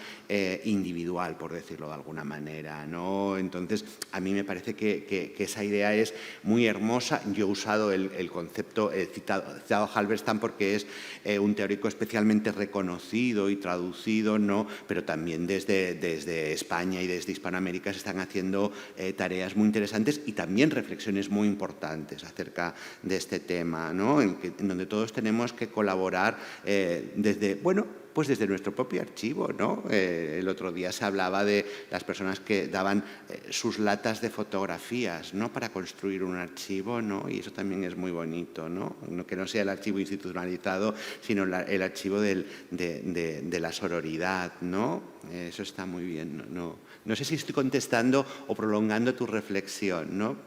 individual, por decirlo de alguna manera, ¿no? Entonces, a mí me parece que esa idea es muy hermosa. Yo he usado el concepto, he citado a Halberstam porque es un teórico especialmente reconocido y traducido, ¿no? Pero también desde España y desde Hispanoamérica se están haciendo tareas muy interesantes y también reflexiones muy importantes acerca de este tema, ¿no? En donde todos tenemos que colaborar desde nuestro propio archivo, ¿no? El otro día se hablaba de las personas que daban sus latas de fotografías, ¿no? Para construir un archivo, ¿no? Y eso también es muy bonito, ¿no? Que no sea el archivo institucionalizado, sino el archivo de la sororidad, ¿no? Eso está muy bien, no sé si estoy contestando o prolongando tu reflexión, ¿no?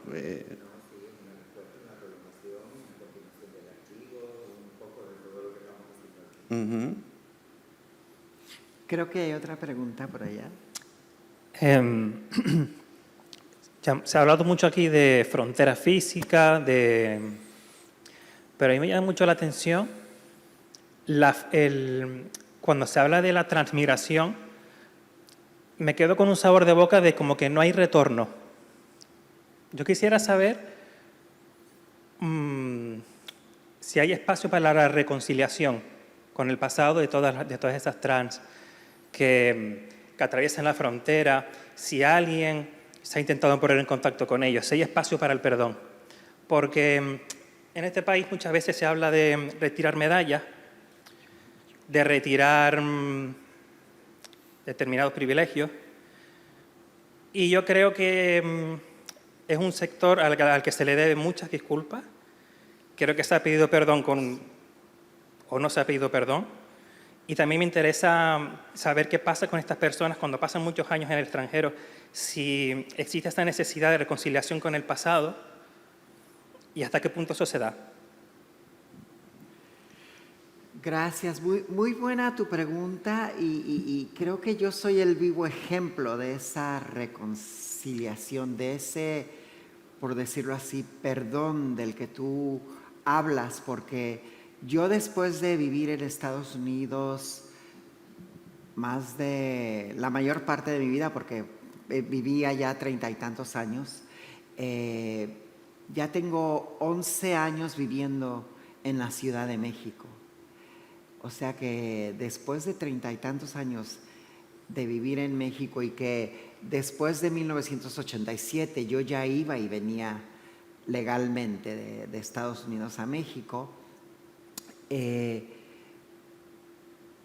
Creo que hay otra pregunta por allá. Se ha hablado mucho aquí de frontera física, pero a mí me llama mucho la atención cuando se habla de la transmigración, me quedo con un sabor de boca de como que no hay retorno. Yo quisiera saber si hay espacio para la reconciliación con el pasado de todas esas trans que atraviesan la frontera, si alguien se ha intentado poner en contacto con ellos, si hay espacio para el perdón. Porque en este país muchas veces se habla de retirar medallas, de retirar determinados privilegios, y yo creo que es un sector al que se le debe muchas disculpas. Creo que se ha pedido perdón o no se ha pedido perdón. Y también me interesa saber qué pasa con estas personas cuando pasan muchos años en el extranjero, si existe esta necesidad de reconciliación con el pasado y hasta qué punto eso se da. Gracias, muy buena tu pregunta y creo que yo soy el vivo ejemplo de esa reconciliación, de ese, por decirlo así, perdón del que tú hablas, porque yo después de vivir en Estados Unidos más de la mayor parte de mi vida, porque vivía ya 30 y tantos años, ya tengo 11 años viviendo en la Ciudad de México. O sea que después de 30 y tantos años de vivir en México y que después de 1987 yo ya iba y venía legalmente de Estados Unidos a México,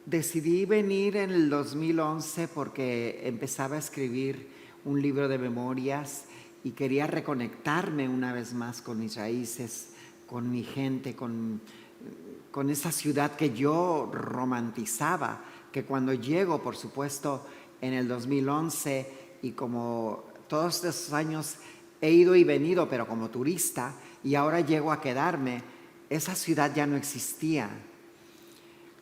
decidí venir en el 2011 porque empezaba a escribir un libro de memorias y quería reconectarme una vez más con mis raíces mi gente, con esa ciudad que yo romantizaba, que cuando llego, por supuesto, en el 2011, y como todos esos años he ido y venido, pero como turista, y ahora llego a quedarme, esa ciudad ya no existía.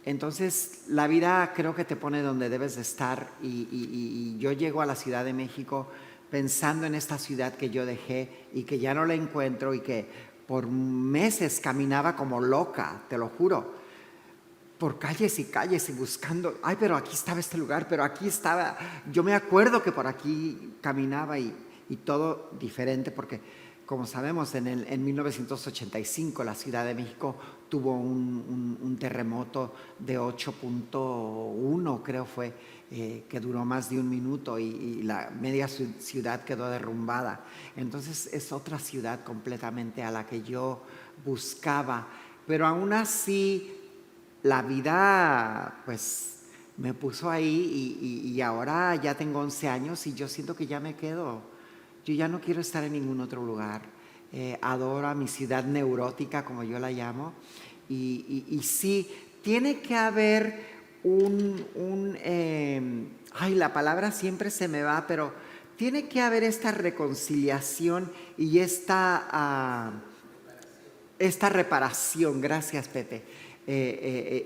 Entonces, la vida creo que te pone donde debes de estar, y yo llego a la Ciudad de México pensando en esta ciudad que yo dejé y que ya no la encuentro, y que por meses caminaba como loca, te lo juro, por calles y calles y buscando, ay, pero aquí estaba este lugar, pero aquí estaba, yo me acuerdo que por aquí caminaba, y todo diferente, porque como sabemos, en 1985 la Ciudad de México tuvo un terremoto de 8.1, creo fue, que duró más de un minuto, y la media ciudad quedó derrumbada. Entonces es otra ciudad completamente a la que yo buscaba, pero aún así la vida pues me puso ahí, y ahora ya tengo 11 años y yo siento que ya me quedo. Yo ya no quiero estar en ningún otro lugar. Adoro a mi ciudad neurótica, como yo la llamo. Y sí, tiene que haber ay, la palabra siempre se me va, pero tiene que haber esta reconciliación y esta reparación, gracias Pepe,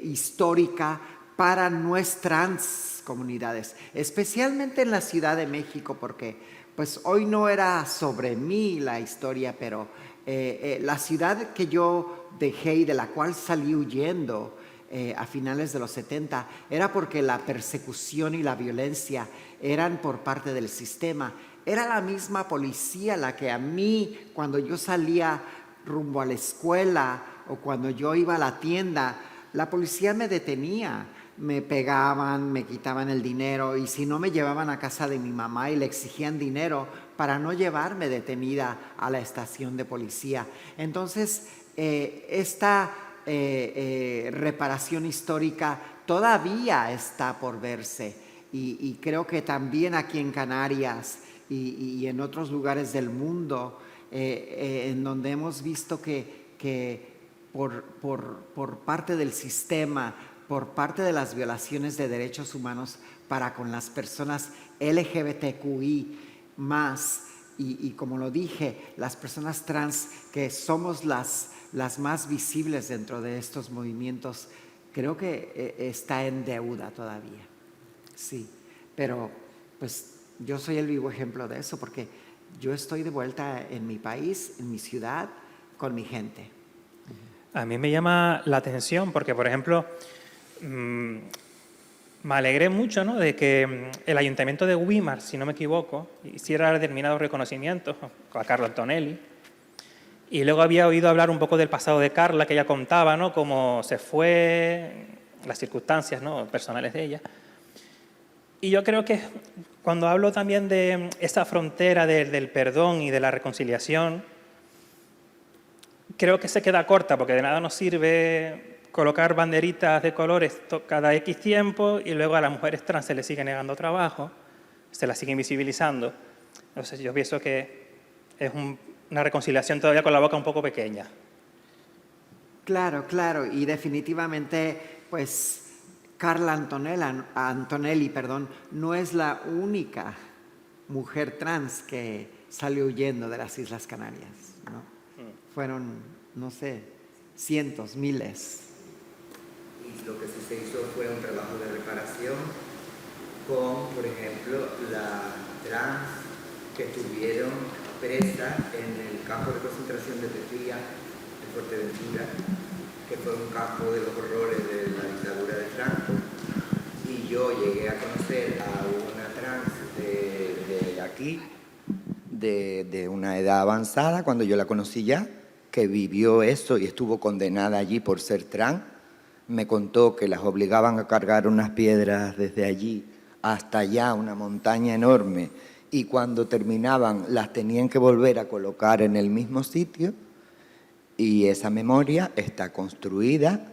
histórica para nuestras comunidades, especialmente en la Ciudad de México, porque pues hoy no era sobre mí la historia, pero la ciudad que yo dejé y de la cual salí huyendo a finales de los 70 era porque la persecución y la violencia eran por parte del sistema. Era la misma policía la que a mí, cuando yo salía rumbo a la escuela o cuando yo iba a la tienda, la policía me detenía. Me pegaban, me quitaban el dinero, y si no, me llevaban a casa de mi mamá y le exigían dinero para no llevarme detenida a la estación de policía. Entonces, esta reparación histórica todavía está por verse, y creo que también aquí en Canarias y en otros lugares del mundo, en donde hemos visto que por parte del sistema, por parte de las violaciones de derechos humanos para con las personas LGBTQI+, y como lo dije, las personas trans, que somos las más visibles dentro de estos movimientos, creo que está en deuda todavía. Sí, pero pues yo soy el vivo ejemplo de eso, porque yo estoy de vuelta en mi país, en mi ciudad, con mi gente. A mí me llama la atención porque, por ejemplo, me alegré mucho, ¿no?, de que el Ayuntamiento de Güímar, si no me equivoco, hiciera determinados reconocimientos a Carla Antonelli. Y luego había oído hablar un poco del pasado de Carla, que ella contaba, ¿no?, cómo se fue, las circunstancias, ¿no?, personales de ella. Y yo creo que cuando hablo también de esa frontera del perdón y de la reconciliación, creo que se queda corta, porque de nada nos sirve colocar banderitas de colores cada X tiempo y luego a las mujeres trans se les sigue negando trabajo, se las sigue invisibilizando. Entonces yo pienso que es una reconciliación todavía con la boca un poco pequeña. Claro, claro, y definitivamente, pues, Carla Antonelli, no es la única mujer trans que salió huyendo de las Islas Canarias, ¿no? Fueron, no sé, cientos, miles. Y lo que sí se hizo fue un trabajo de reparación con, por ejemplo, las trans que estuvieron presas en el campo de concentración de Tefía, en Fuerteventura, que fue un campo de los horrores de la dictadura de Franco. Y yo llegué a conocer a una trans de aquí, de una edad avanzada, cuando yo la conocí ya, que vivió eso y estuvo condenada allí por ser trans. Me contó que las obligaban a cargar unas piedras desde allí hasta allá, una montaña enorme, y cuando terminaban las tenían que volver a colocar en el mismo sitio, y esa memoria está construida.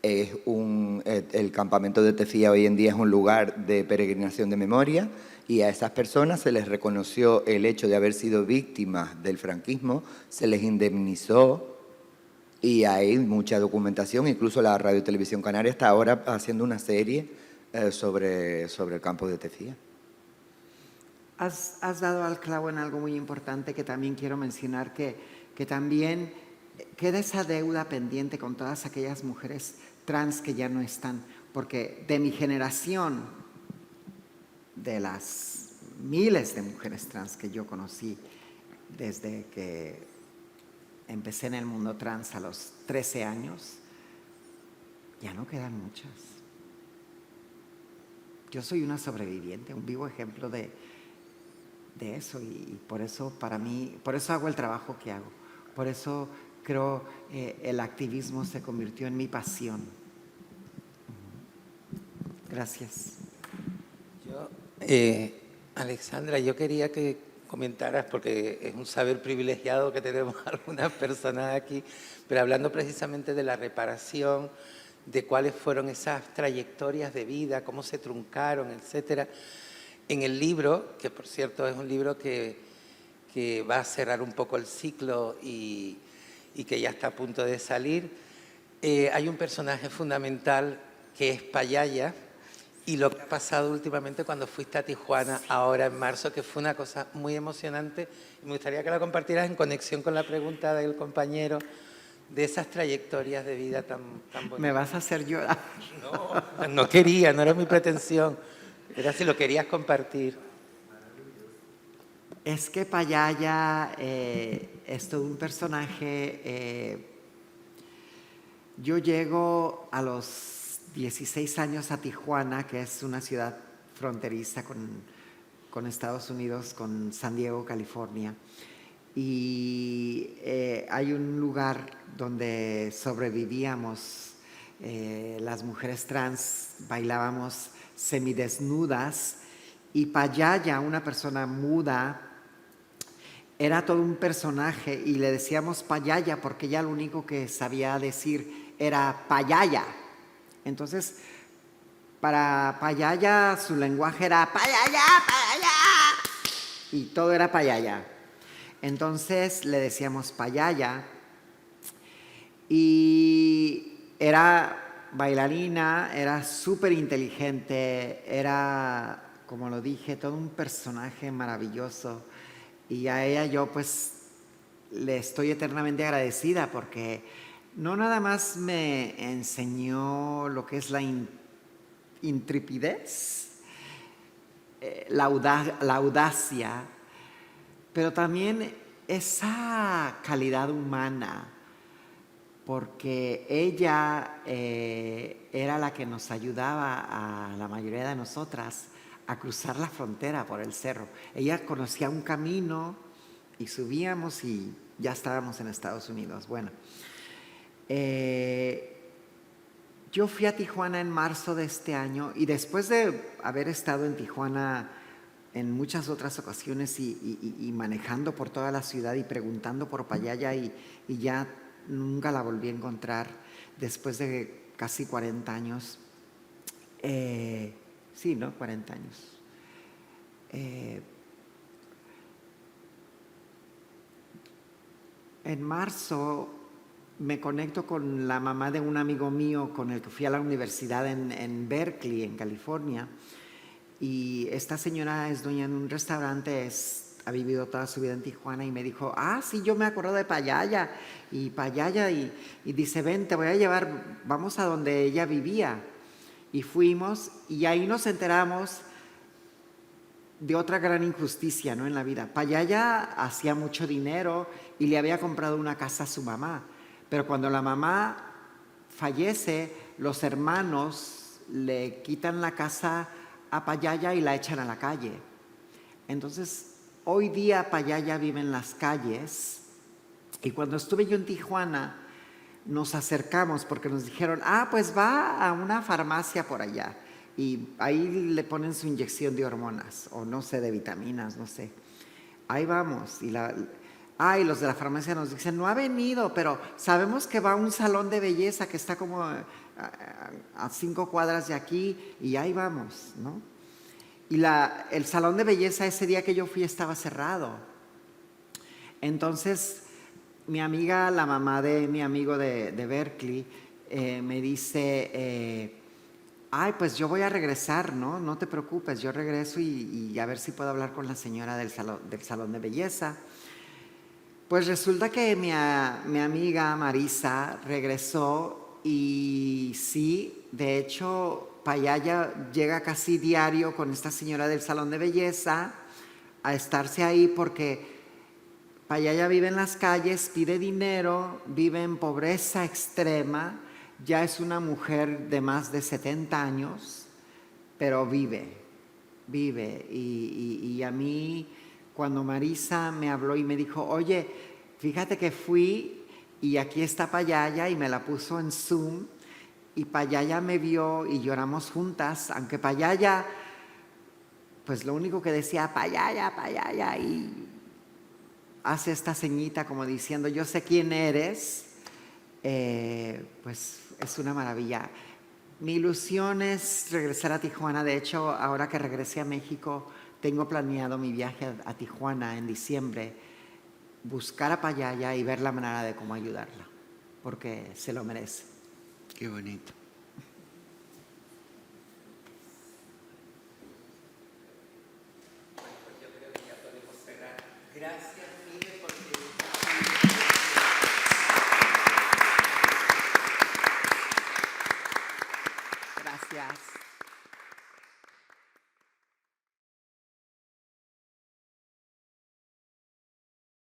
El campamento de Tefía hoy en día es un lugar de peregrinación de memoria, y a esas personas se les reconoció el hecho de haber sido víctimas del franquismo, se les indemnizó Y hay mucha documentación, incluso la Radio Televisión Canaria está ahora haciendo una serie sobre el campo de Tefía. Has dado al clavo en algo muy importante que también quiero mencionar, que también queda esa deuda pendiente con todas aquellas mujeres trans que ya no están, porque de mi generación, de las miles de mujeres trans que yo conocí desde que empecé en el mundo trans a los 13 años, ya no quedan muchas. Yo soy una sobreviviente, un vivo ejemplo de eso, y por eso para mí, por eso hago el trabajo que hago, por eso creo el activismo se convirtió en mi pasión. Gracias. Alexandra, yo quería que comentaras, porque es un saber privilegiado que tenemos algunas personas aquí, pero hablando precisamente de la reparación, de cuáles fueron esas trayectorias de vida, cómo se truncaron, etcétera. En el libro, que por cierto es un libro que va a cerrar un poco el ciclo y que ya está a punto de salir, hay un personaje fundamental que es Payaya, y lo que ha pasado últimamente cuando fuiste a Tijuana, ahora en marzo, que fue una cosa muy emocionante. Me gustaría que la compartieras en conexión con la pregunta del compañero, de esas trayectorias de vida tan bonitas. Me vas a hacer llorar. No quería, no era mi pretensión. Era si lo querías compartir. Es que Payaya es todo un personaje. Yo llego a los 16 años a Tijuana, que es una ciudad fronteriza con Estados Unidos, con San Diego, California. Y hay un lugar donde sobrevivíamos las mujeres trans, bailábamos semidesnudas, y Payaya, una persona muda, era todo un personaje, y le decíamos Payaya porque ella lo único que sabía decir era Payaya. Entonces, para Payaya su lenguaje era Payaya, Payaya, y todo era Payaya. Entonces le decíamos Payaya, y era bailarina, era súper inteligente, era, como lo dije, todo un personaje maravilloso, y a ella yo pues le estoy eternamente agradecida, porque no nada más me enseñó lo que es la intrepidez, la audacia, pero también esa calidad humana, porque ella era la que nos ayudaba a la mayoría de nosotras a cruzar la frontera por el cerro. Ella conocía un camino y subíamos y ya estábamos en Estados Unidos. Bueno, yo fui a Tijuana en marzo de este año, y después de haber estado en Tijuana en muchas otras ocasiones y manejando por toda la ciudad y preguntando por Payaya, y ya nunca la volví a encontrar después de casi 40 años. Sí, ¿no? 40 años. En marzo me conecto con la mamá de un amigo mío con el que fui a la universidad en Berkeley, en California, y esta señora es dueña de un restaurante, ha vivido toda su vida en Tijuana, y me dijo, sí, yo me acuerdo de Payaya, y dice, ven, te voy a llevar, vamos a donde ella vivía. Y fuimos, y ahí nos enteramos de otra gran injusticia, ¿no?, en la vida. Payaya hacía mucho dinero y le había comprado una casa a su mamá, pero cuando la mamá fallece, los hermanos le quitan la casa a Payaya y la echan a la calle. Entonces, hoy día Payaya vive en las calles, y cuando estuve yo en Tijuana, nos acercamos porque nos dijeron, pues va a una farmacia por allá, y ahí le ponen su inyección de hormonas, o no sé, de vitaminas, no sé. Ahí vamos, y los de la farmacia nos dicen, no ha venido, pero sabemos que va a un salón de belleza que está como a 5 cuadras de aquí, y ahí vamos, ¿no? Y el salón de belleza ese día que yo fui estaba cerrado. Entonces mi amiga, la mamá de mi amigo de Berkeley, me dice, ay, pues yo voy a regresar, ¿no? No te preocupes, yo regreso y a ver si puedo hablar con la señora del salón de belleza. Pues resulta que mi amiga Marisa regresó y sí, de hecho, Payaya llega casi diario con esta señora del salón de belleza a estarse ahí porque Payaya vive en las calles, pide dinero, vive en pobreza extrema, ya es una mujer de más de 70 años, pero vive. Y a mí, cuando Marisa me habló y me dijo, oye, fíjate que fui y aquí está Payaya, y me la puso en Zoom, y Payaya me vio y lloramos juntas, aunque Payaya, pues lo único que decía, Payaya, Payaya, y hace esta ceñita como diciendo, yo sé quién eres, pues es una maravilla. Mi ilusión es regresar a Tijuana. De hecho, ahora que regresé a México, tengo planeado mi viaje a Tijuana en diciembre, buscar a Payaya y ver la manera de cómo ayudarla, porque se lo merece. Qué bonito. Gracias.